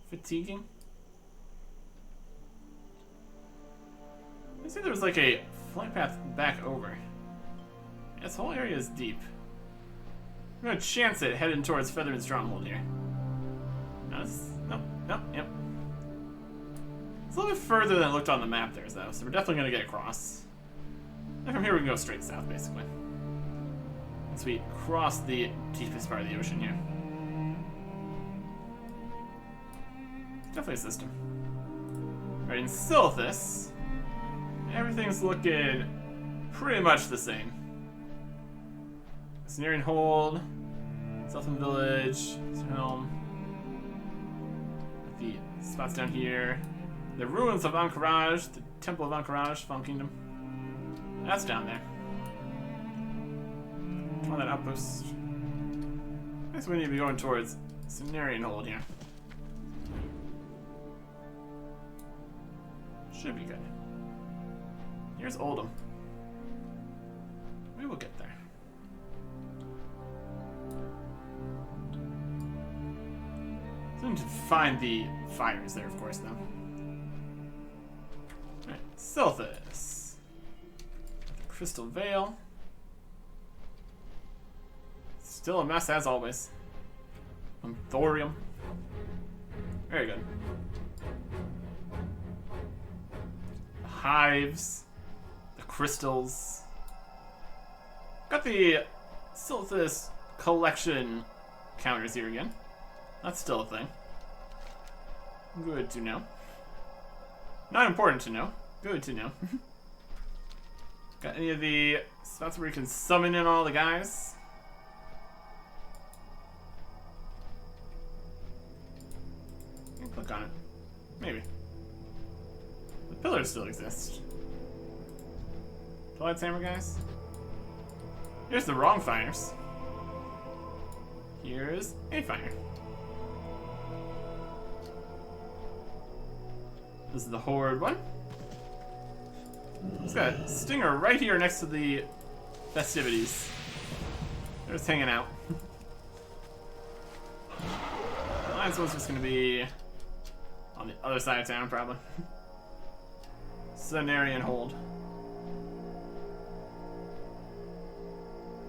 Fatiguing? I see there was like a flight path back over. Yeah, this whole area is deep. I'm gonna chance it heading towards Featherman Stronghold here. No, nope, yep. It's a little bit further than it looked on the map there, though, so we're definitely gonna get across. And from here we can go straight south, basically. Once we cross the deepest part of the ocean here. Definitely a system. Alright, in Silithus, everything's looking pretty much the same. Cenarian Hold, Southern Village, Helm. The spots down here. The ruins of Anchorage, the Temple of Anchorage, Fallen Kingdom. That's down there. On that outpost. I guess we need to be going towards Cenarian Hold here. Should be good. Here's Oldham. We will get there. So we need to find the fires there, of course, though. Alright, Silithus. The Crystal Veil. Still a mess, as always. Thorium. Very good. The hives. The crystals. Got the Silithus collection counters here again. That's still a thing. Good to know. Not important to know. Good to know. Got any of the spots where you can summon in all the guys? You can click on it. Maybe. The pillars still exist. Twilight's Hammer guys? Here's the wrong fires. Here's a fire. This is the Horde one. It's got a stinger right here next to the festivities. They're just hanging out. The Alliance one's just gonna be on the other side of town, probably. Cenarian Hold.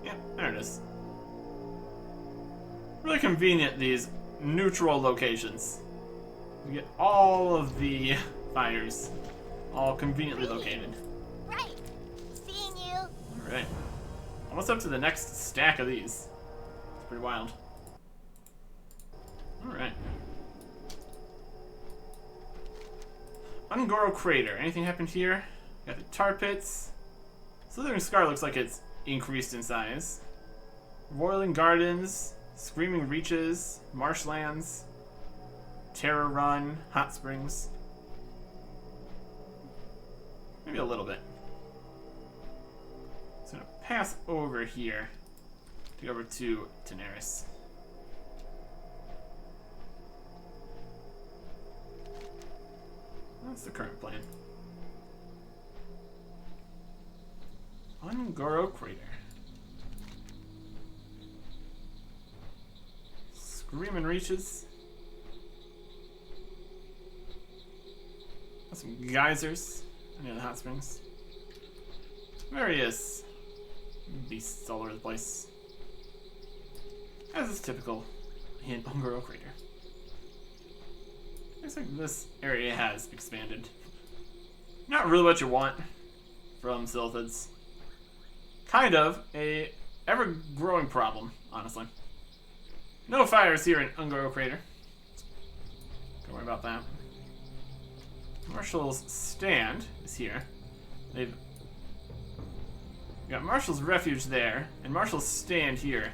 Yeah, there it is. Really convenient, these neutral locations. You get all of the fires, all conveniently located. Right. Seeing you. Alright. Almost up to the next stack of these. It's pretty wild. Alright. Ungoro Crater. Anything happened here? Got the tar pits. Slithering Scar looks like it's increased in size. Roiling Gardens. Screaming Reaches. Marshlands. Terror Run, Hot Springs. Maybe a little bit. Just gonna pass over here. Go over to Daenerys. That's the current plan. Ungoro Crater. Screaming reaches. Got some geysers near the hot springs. Various beasts all over the place. As is typical in Ungoro Crater. Looks like this area has expanded. Not really what you want from Sylphids. Kind of a ever-growing problem, honestly. No fires here in Ungoro Crater. Don't worry about that. Marshall's stand is here. They've got Marshall's refuge there, and Marshall's stand here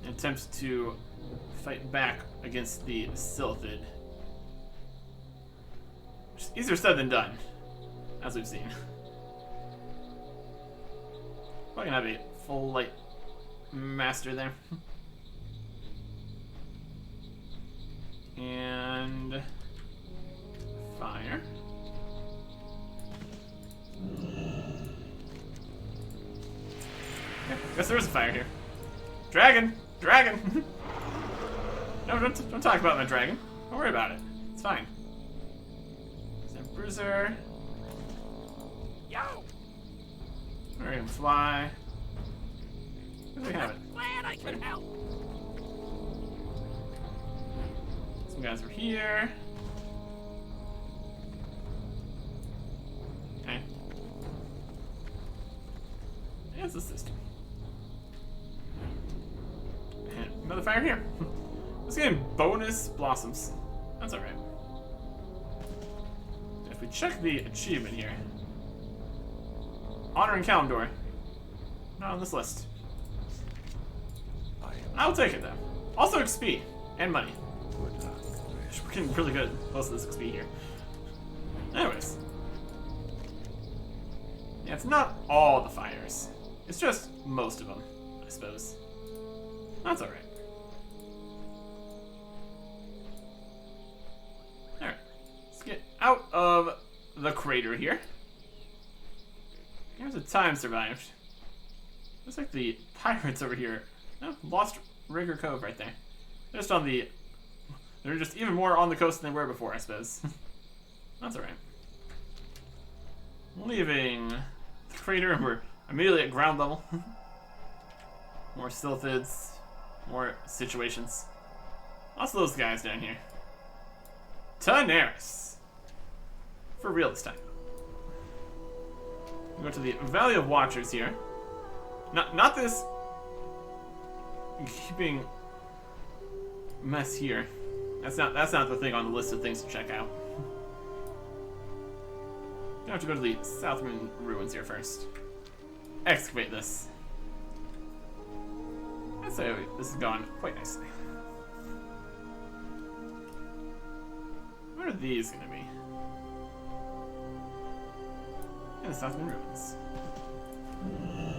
in attempts to fight back against the Sylphid. Which is easier said than done, as we've seen. Probably gonna have a full light master there. And fire. Yeah, guess there is a fire here. Dragon! Dragon! No, don't talk about my dragon. Don't worry about it. It's fine. There's a bruiser. Yo! We're gonna fly. Where do we have it? Glad I could help. Some guys were here. Okay. There's the system. And another fire here. Let's get bonus blossoms. That's alright. If we check the achievement here. Honoring Kalimdor. Not on this list. I'll take it though. Also XP and money. We're getting really good at most of this XP here. Anyways. Yeah, it's not all the fires. It's just most of them, I suppose. That's alright. Alright. Let's get out of the crater here. Here's a time survived. Looks like the pirates over here. Oh, lost Rigger Cove right there. Just on the... They're just even more on the coast than they were before, I suppose. That's alright. Leaving the crater, and we're immediately at ground level. More Sylphids. More situations. Lots of those guys down here. Daenerys. For real this time. We go to the Valley of Watchers here. Not this keeping mess here. That's not the thing on the list of things to check out. You have to go to the South Moon ruins here first. Excavate this. I'd say this has gone quite nicely. What are these gonna be? In the South Moon ruins.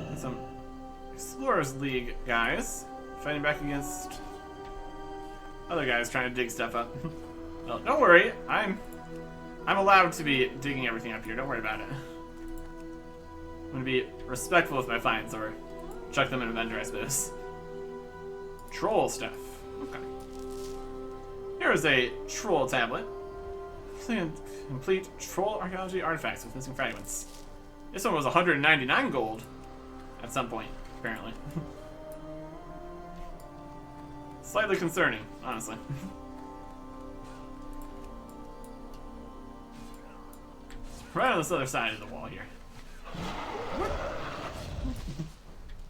And some Explorers League guys fighting back against other guys trying to dig stuff up. Well, don't worry, I'm allowed to be digging everything up here. Don't worry about it. I'm gonna be respectful with my finds, or chuck them in a vendor, I suppose. Troll stuff. Okay. Here is a troll tablet. Complete troll archaeology artifacts with missing fragments. This one was 199 gold at some point, apparently. Slightly concerning, honestly. Right on this other side of the wall here.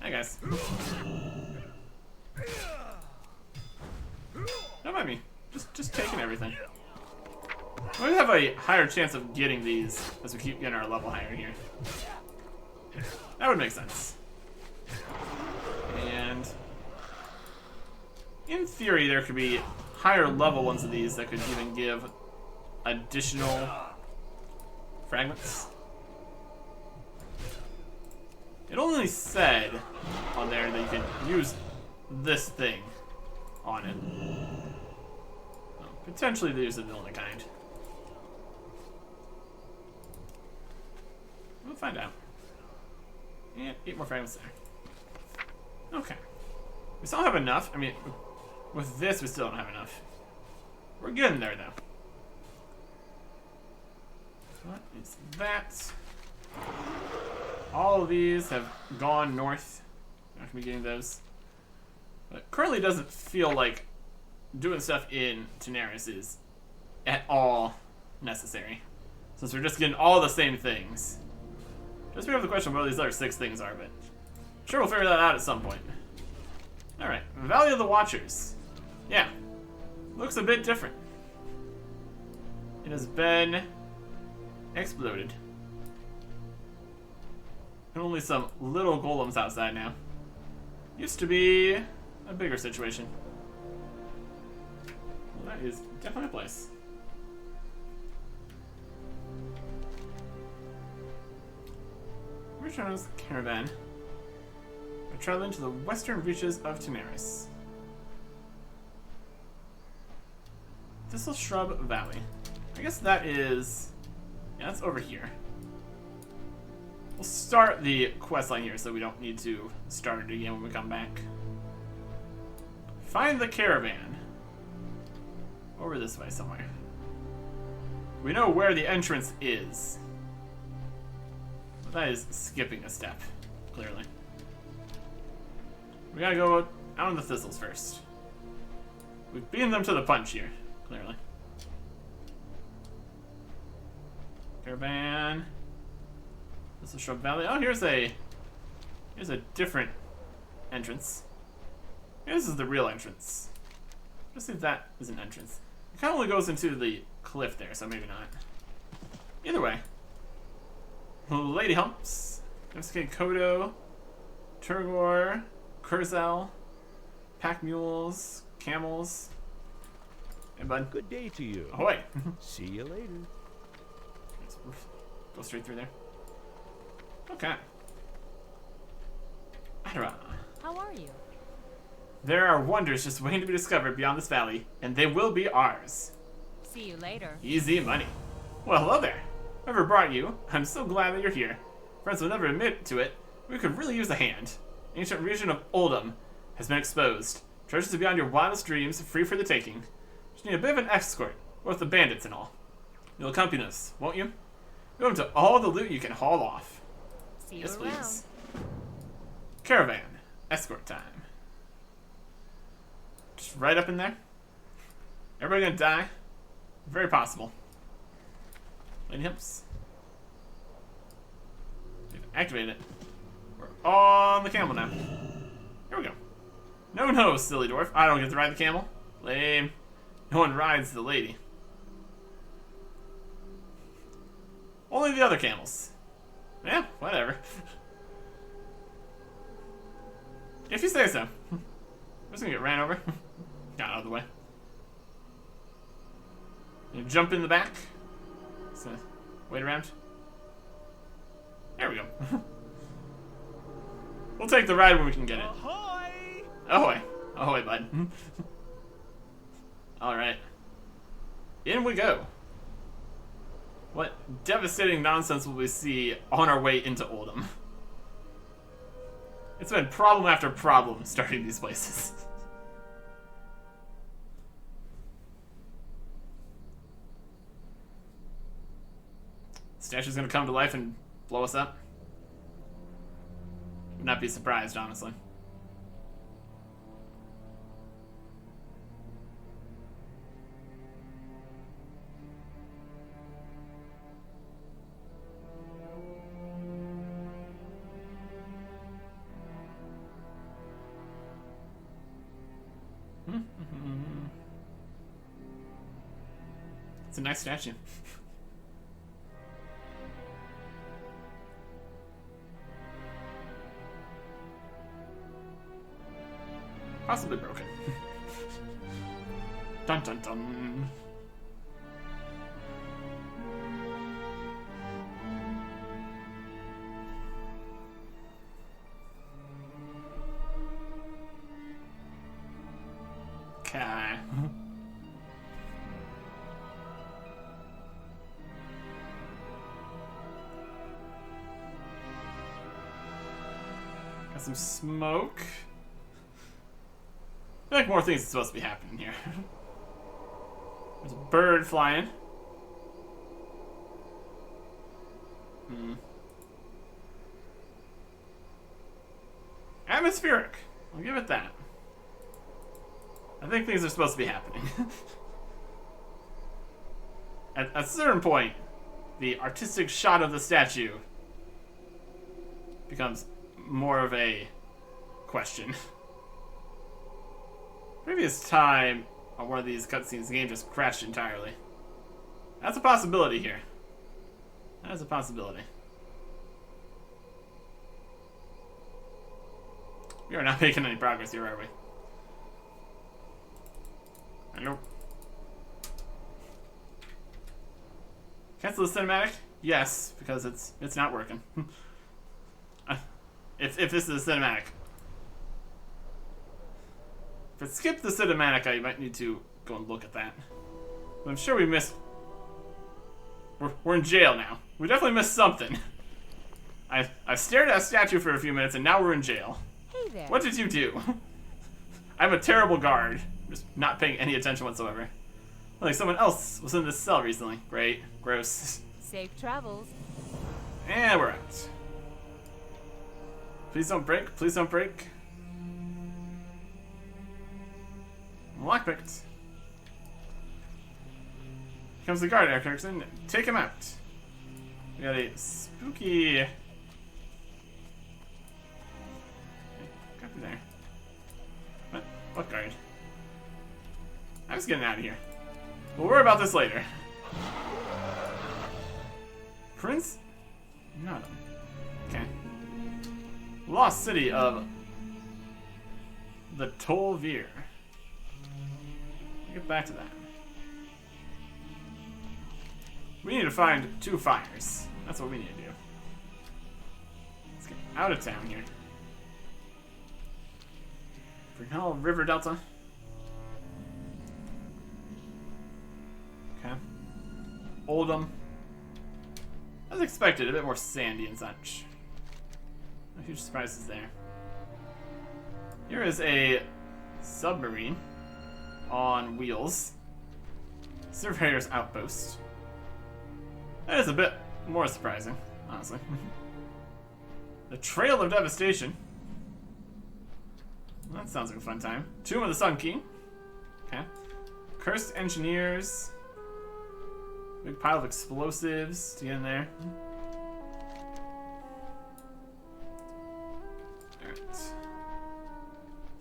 Hey guys. Don't mind me. Just taking everything. We have a higher chance of getting these as we keep getting our level higher here. That would make sense. And in theory, there could be higher level ones of these that could even give additional fragments. It only said on there that you could use this thing on it. Well, potentially there's a villain kind. We'll find out. And 8 more fragments there. Okay. We still don't have enough. I mean, with this, we still don't have enough. We're getting there, though. What is that? All of these have gone north. Not gonna be getting those. But currently, it doesn't feel like doing stuff in Daenerys is at all necessary, since we're just getting all the same things. Just bring up the question of what these other 6 things are, but sure, we'll figure that out at some point. Alright, Valley of the Watchers. Yeah, looks a bit different. It has been exploded. And only some little golems outside now. Used to be a bigger situation. Well, that is definitely a place. Returns caravan. We're traveling to the western reaches of Daenerys. Thistle Shrub Valley. I guess that is... yeah, that's over here. We'll start the questline here so we don't need to start it again when we come back. Find the caravan. Over this way somewhere. We know where the entrance is. But that is skipping a step, clearly. We gotta go out on the thistles first. We've beaten them to the punch here, clearly. Caravan. This is Shrub Valley. Oh, here's a different entrance. Maybe this is the real entrance. Let's see if that is an entrance. It kind of only goes into the cliff there, so maybe not. Either way. Lady Humps. Domesticated Kodo. Turgor. Kurzel. Pack Mules. Camels. Hey, bud. Good day to you. Ahoy. See you later. Go straight through there. Okay. Adra. How are you? There are wonders just waiting to be discovered beyond this valley, and they will be ours. See you later. Easy money. Well, hello there. Whoever brought you, I'm so glad that you're here. Friends will never admit to it. We could really use a hand. The ancient region of Oldham has been exposed. Treasures beyond your wildest dreams, free for the taking. Just need a bit of an escort, with the bandits and all. You'll accompany us, won't you? Go into all the loot you can haul off. See you Yes, around. please. Caravan. Escort time. Just right up in there. Everybody gonna die? Very possible. Lady Hips. We've activated it. We're on the camel now. Here we go. No, silly dwarf. I don't get to ride the camel. Lame. No one rides the lady. Only the other camels. Yeah, whatever. If you say so. I'm just gonna get ran over. Got out of the way. You jump in the back. So, wait around. There we go. We'll take the ride when we can get it. Ahoy! Ahoy. Ahoy, bud. Alright. In we go. What devastating nonsense will we see on our way into Oldham? It's been problem after problem starting these places. Statue's gonna come to life and blow us up? Would not be surprised, honestly. It's a nice statue. Possibly broken. Dun dun dun. Okay. Got some smoke. I feel like more things are supposed to be happening here. There's a bird flying. Atmospheric. I'll give it that. I think things are supposed to be happening. At a certain point, the artistic shot of the statue becomes more of a question. Previous time on one of these cutscenes, the game just crashed entirely. That's a possibility here. That is a possibility. We are not making any progress here, are we? Hello. Cancel the cinematic? Yes, because it's not working. if this is a cinematic. If it skipped the cinematic, I might need to go and look at that. But I'm sure we missed... We're in jail now. We definitely missed something. I stared at a statue for a few minutes and now we're in jail. Hey there. What did you do? I'm a terrible guard. Just not paying any attention whatsoever. Like someone else was in this cell recently. Great. Gross. Safe travels. And we're out. Please don't break. Please don't break. Lockpicked. Here comes the guard, Eric Erickson. Take him out. We got a spooky... Got through there. What guard? I'm just getting out of here. We'll worry about this later. Prince? Not him. Okay. Lost city of the Tolvir. Get back to that. We need to find 2 fires. That's what we need to do. Let's get out of town here. Brunel River Delta. Okay. Oldham. As expected, a bit more sandy and such. No huge surprises there. Here is a submarine on wheels. Surveyor's outpost. That is a bit more surprising, honestly. The Trail of Devastation. Well, that sounds like a fun time. Tomb of the Sun King. Okay. Cursed Engineers. Big pile of explosives to get in there. Alright.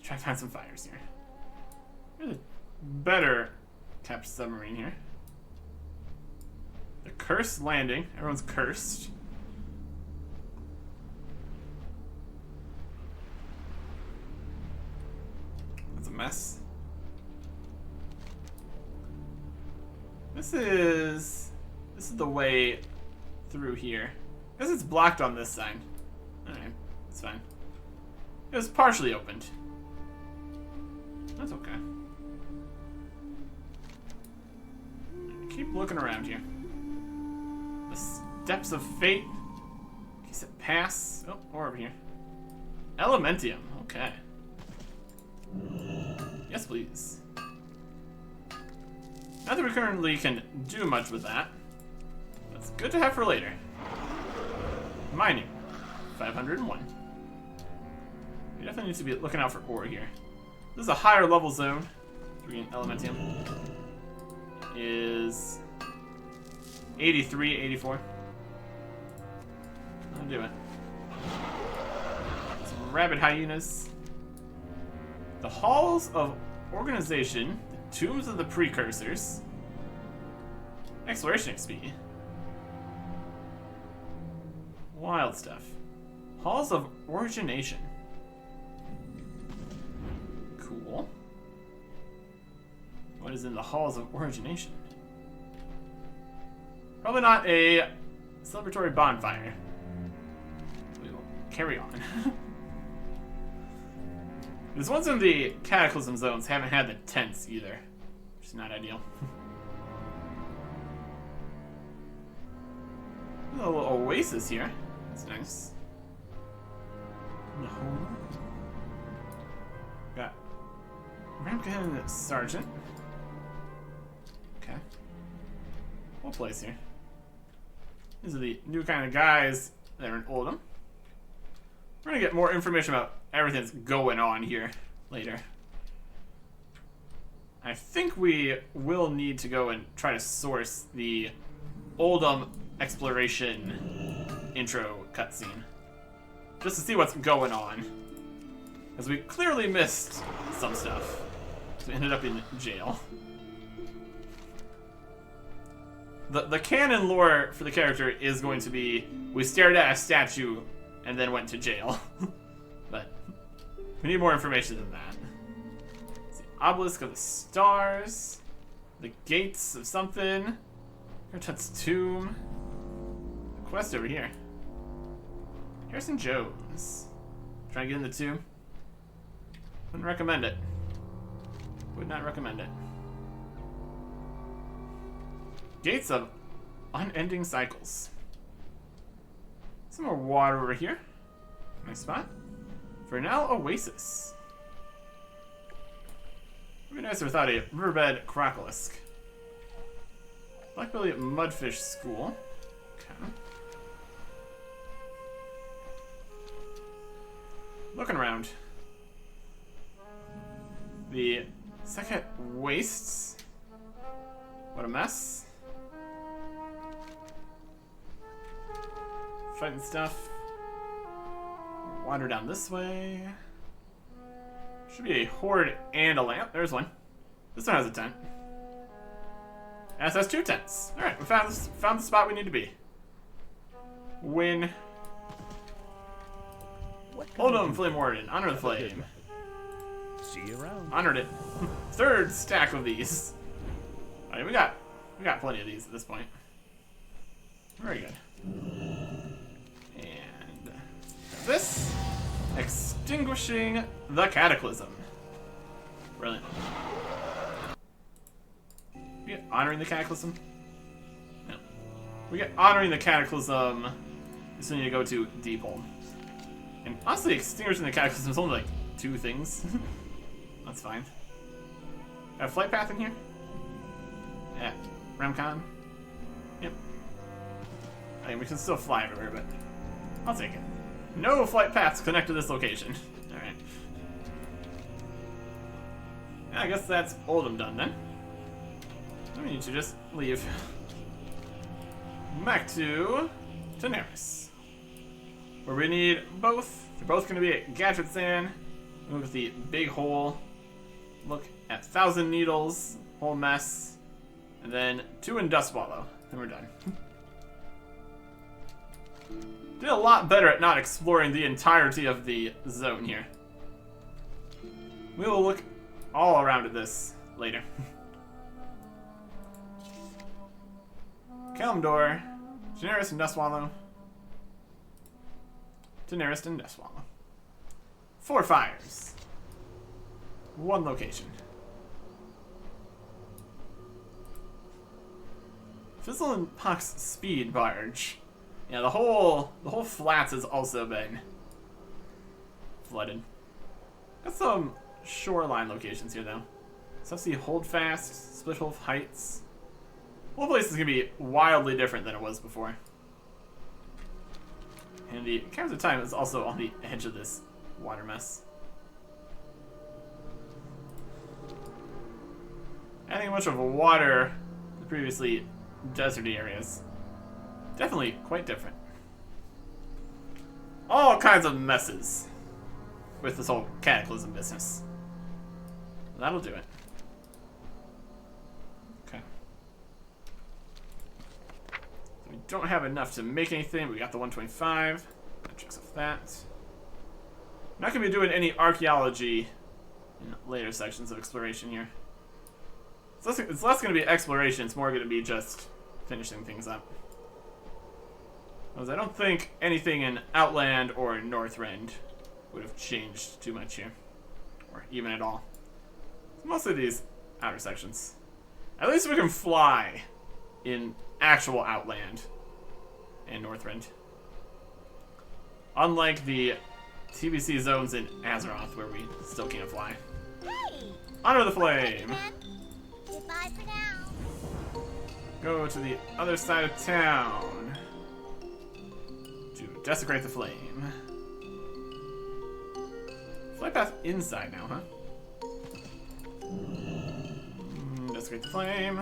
Try to find some fires here. There's a better kept submarine here. The Cursed Landing. Everyone's cursed. That's a mess. This is the way through here. I guess it's blocked on this side. Alright, it's fine. It was partially opened. That's okay. Keep looking around here. The Steps of Fate. Keys it pass. Oh, more over here. Elementium. Okay. Yes, please. Not that we currently can do much with that. That's good to have for later. Mining. 501. We definitely need to be looking out for ore here. This is a higher level zone. 3 in Elementium. Is 83, 84. I'll do it. Some rabid hyenas. The Halls of Organization. The Tombs of the Precursors. Exploration XP. Wild stuff. Halls of Origination. Cool. What is in the Halls of Origination? Probably not a celebratory bonfire. We will carry on. These ones in the Cataclysm zones haven't had the tents either, which is not ideal. A little oasis here. That's nice. No. Got Ramkin Sergeant. Okay. Whole place here. These are the new kind of guys that are in Oldham. We're gonna get more information about everything that's going on here later. I think we will need to go and try to source the Oldham exploration intro cutscene. Just to see what's going on. Because we clearly missed some stuff. So we ended up in jail. The canon lore for the character is going to be, we stared at a statue and then went to jail. But we need more information than that. Let's see, obelisk of the stars, the gates of something, Hertut's tomb, the quest over here. Harrison Jones. Trying to get in the tomb. Wouldn't recommend it. Would not recommend it. Gates of unending cycles. Some more water over here. Nice spot. For now, oasis. Would be nicer without a riverbed crocolisk. Blackbelly mudfish school. Okay. Looking around. The second wastes. What a mess. Fighting stuff. Wander down this way. Should be a horde and a lamp. There's one. This one has a tent. And it has 2 tents. Alright, we found the spot we need to be. Win. Oldham Flame Warden. Honor the flame. See you around. Honored it. 3rd stack of these. Alright, we got plenty of these at this point. Very good. And this, extinguishing the Cataclysm. Brilliant. We get honoring the Cataclysm? No. We get honoring the Cataclysm. We still need to go to Deepholm. And honestly, extinguishing the Cataclysm is only like 2 things. That's fine. Got a flight path in here? Yeah. Ramcon? Yep. I mean, we can still fly everywhere, but I'll take it. No flight paths connect to this location. Alright. Yeah, I guess that's Oldham done then. We need to just leave. Back to Daenerys. Where we need both. They're both going to be at Gadget Sand. Move the big hole. Look at 1,000 Needles. Whole mess. And then 2 in Dustwallow. Then we're done. Did a lot better at not exploring the entirety of the zone here. We will look all around at this later. Kalimdor, Daenerys and Dustwallow. Daenerys and Dustwallow. 4 fires. 1 location. Fizzle and Puck's speed barge. Yeah, the whole flats has also been flooded. Got some shoreline locations here though. So let's see, Holdfast, Splitwolf Heights. The whole place is gonna be wildly different than it was before. And the Caverns of Time is also on the edge of this water mess. Adding a bunch of water to previously deserty areas. Definitely quite different. All kinds of messes with this whole Cataclysm business. That'll do it. Okay. So we don't have enough to make anything, but we got the 125. That checks off that. Not going to be doing any archaeology in later sections of exploration here. It's less going to be exploration, it's more going to be just finishing things up. Because I don't think anything in Outland or Northrend would have changed too much here. Or even at all. So mostly these outer sections. At least we can fly in actual Outland and Northrend. Unlike the TBC zones in Azeroth, where we still can't fly. Hey! Honor the flame! Then, goodbye for now. Go to the other side of town to desecrate the flame. Flight path inside now, huh? Desecrate the flame.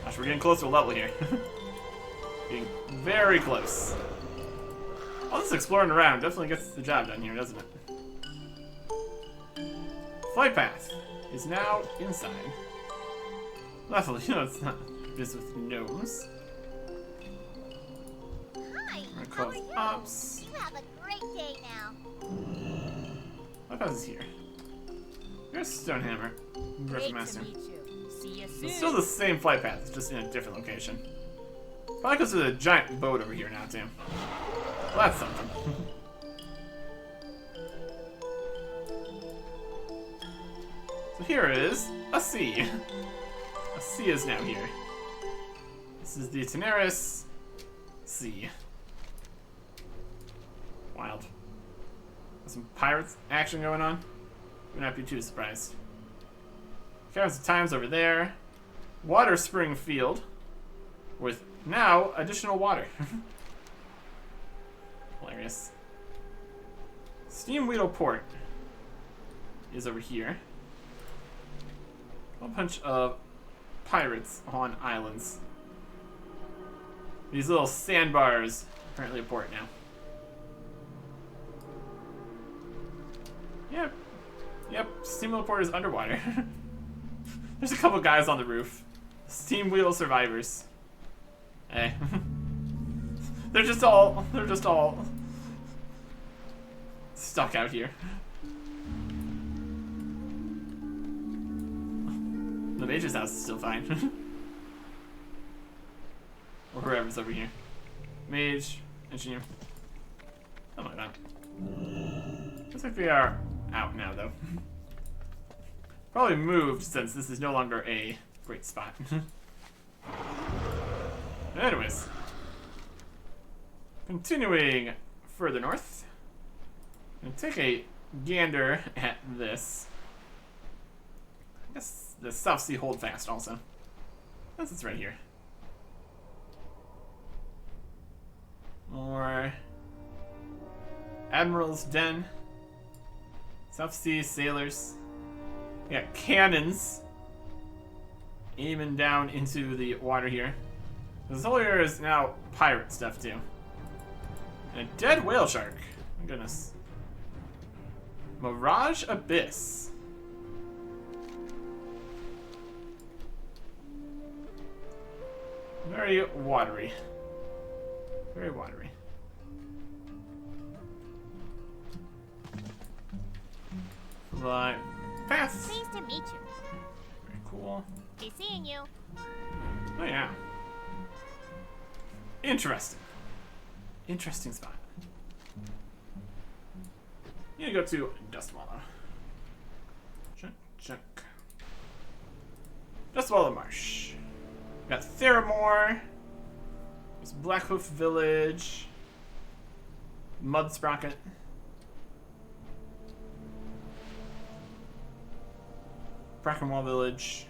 Gosh, we're getting close to a level here. Getting very close. All this exploring around definitely gets the job done here, doesn't it? Flight path is now inside. Level, you know, it's not this with gnomes. Hi, We're how are close you? ups. You have a great day now. Flight path is here. Here's Stonehammer. Great to Master. meet you. See you soon. It's still the same flight path, it's just in a different location. Probably because there's a giant boat over here now, too. Well, that's something. So here is a sea. A sea is now here. This is the Teneris Sea. Wild. Got some pirates action going on. Would not be too surprised. Caverns of Times over there. Water Spring Field. With now additional water. Hilarious. Steam Weedle Port is over here. A bunch of pirates on islands. These little sandbars apparently a port now. Yep. Yep, Steam Weedle Port is underwater. There's a couple guys on the roof. Steam Wheel survivors. Hey. they're just all stuck out here. The mage's house is still fine. Or whoever's over here. Mage, engineer. Something like that. Looks like they are out now though. Probably moved since this is no longer a great spot. Anyways. Continuing further north. I'm gonna take a gander at this. I guess the South Sea Holdfast also. Unless it's right here. More Admiral's Den. South Sea Sailors. We got cannons aiming down into the water here. This whole area is now pirate stuff too. And a dead whale shark. My goodness. Mirage Abyss. Very watery. Very watery. Fly past. Pleased to meet you. Very cool. Be seeing you. Oh yeah. Interesting. Interesting spot. You go to Dustwallow. Check, check. Dustwallow Marsh. We got Theramore. There's Blackhoof Village. Mud Sprocket. Brackenwall Village.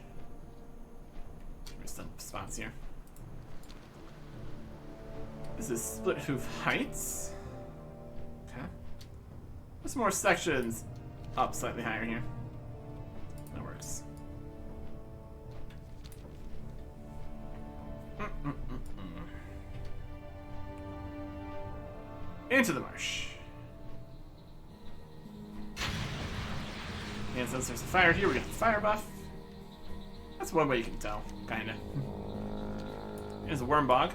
There's some spots here. This is Split Hoof Heights. Okay. There's more sections up slightly higher here. That works. Into the marsh. And since there's a fire here, we got the fire buff. That's one way you can tell, kinda. Here's a worm bog.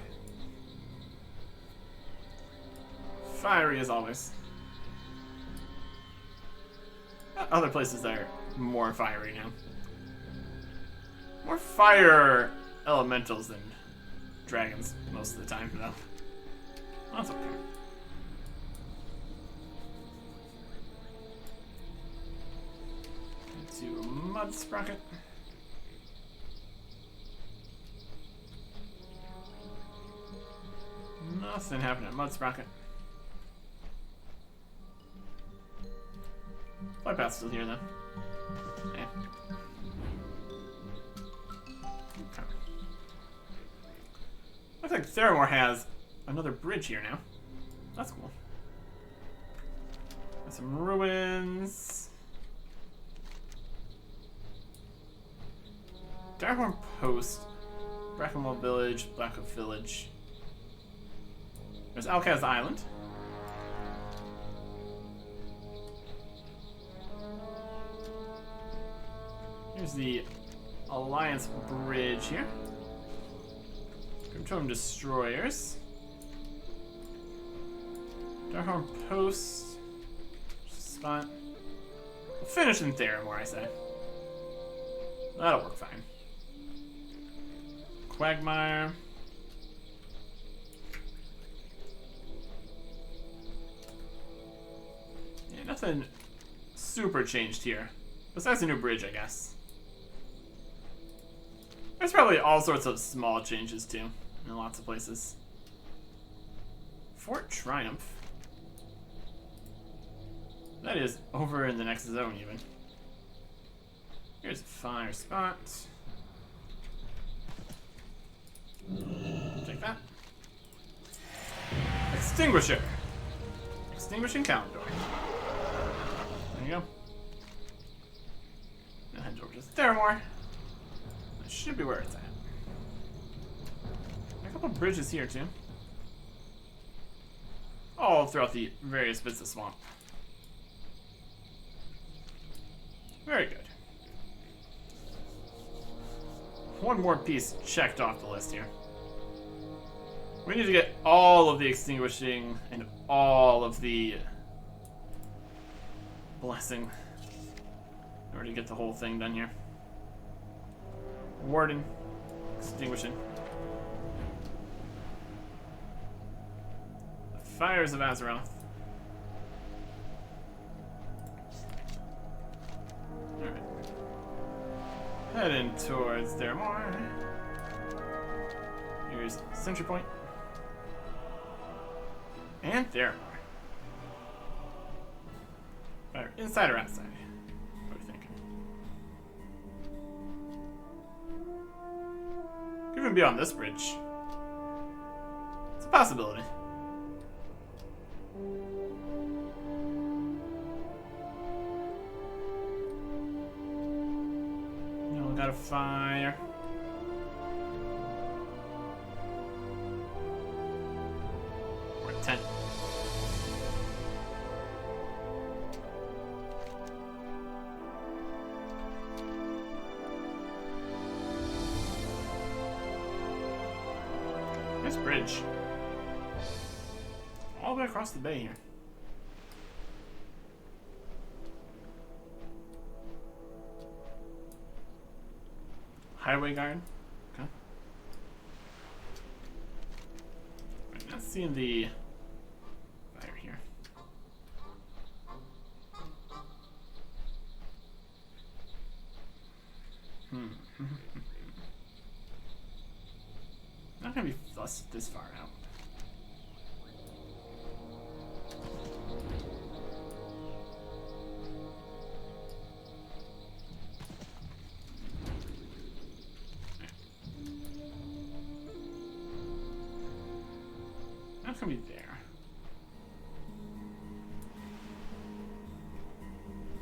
Fiery as always. Other places that are more fiery now. More fire elementals than dragons most of the time, though. That's okay. to Mud Sprocket. Nothing happened at Mud Sprocket. Flight path's still here, though. Yeah. Okay. Looks like Theramore has another bridge here now. That's cool. Got some ruins. Darkhorn Post, Brackenwell Village, Blackoak Village. There's Alcaz Island. Here's the Alliance Bridge here. Grimtome Destroyers. Darkhorn Post. Spot. We'll finish in Theramore, I say. That'll work fine. Quagmire. Yeah, nothing super changed here. Besides the new bridge, I guess. There's probably all sorts of small changes, too, in lots of places. Fort Triumph. That is over in the next zone, even. Here's a fire spot. Take that. Extinguisher. Extinguishing Kalimdor. There you go. Now head over to Theramore. That should be where it's at. A couple bridges here, too. All throughout the various bits of swamp. Very good. One more piece checked off the list here. We need to get all of the extinguishing and all of the blessing in order to get the whole thing done here. Warden, extinguishing. The Fires of Azeroth. Alright. Heading towards Theramore. Here's Sentry Point. And Theramore. Fire inside or outside? What are you thinking? Could even be on this bridge. It's a possibility. No, got a fire. We're at 10. Nice bridge. All the way across the bay here. Highway guard. Okay. Right, not seeing the fire here. Not gonna be this far out. Not gonna be there.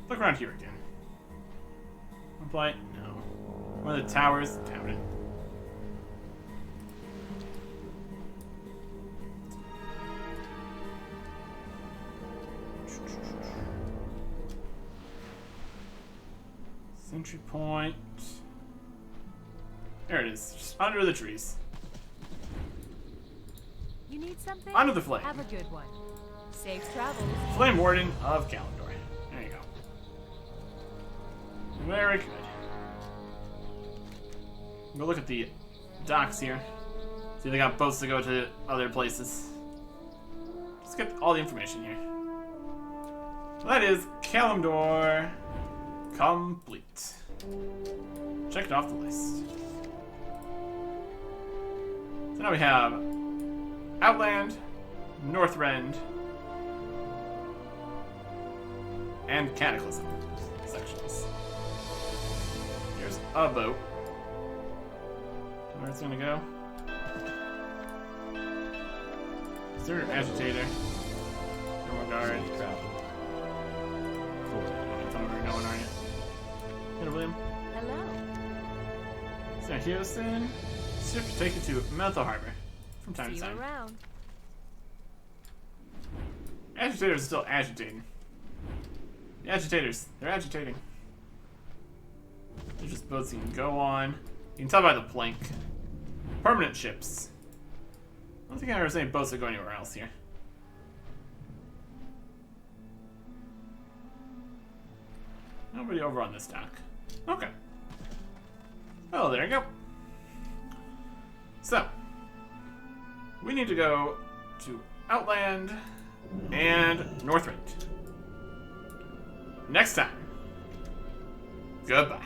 Look around here again. Apply. No. One of the towers. Down it. Sentry point. There it is. Just under the trees. You need something? Under the flame. Have a good one. Safe travels. Flame Warden of Kalimdor. There you go. Very good. Go look at the docks here. See if they got boats to go to other places. Let's get all the information here. So that is Kalimdor. Complete. Check it off the list. So now we have Outland, Northrend, and Cataclysm sections. Here's a boat. Where it's gonna go? Desert Agitator. Thermal Guard. Tell me where you're going, aren't you? Here, William. Hello. So Houston. Ship to take you to Menthol Harbor from time See to you time. around. Agitators are still agitating. The agitators, they're agitating. They're just boats you can go on. You can tell by the plank. Permanent ships. I don't think I've ever seen boats that go anywhere else here. Nobody over on this dock. Okay. Oh, there you go. So, we need to go to Outland and Northrend. Next time. Goodbye.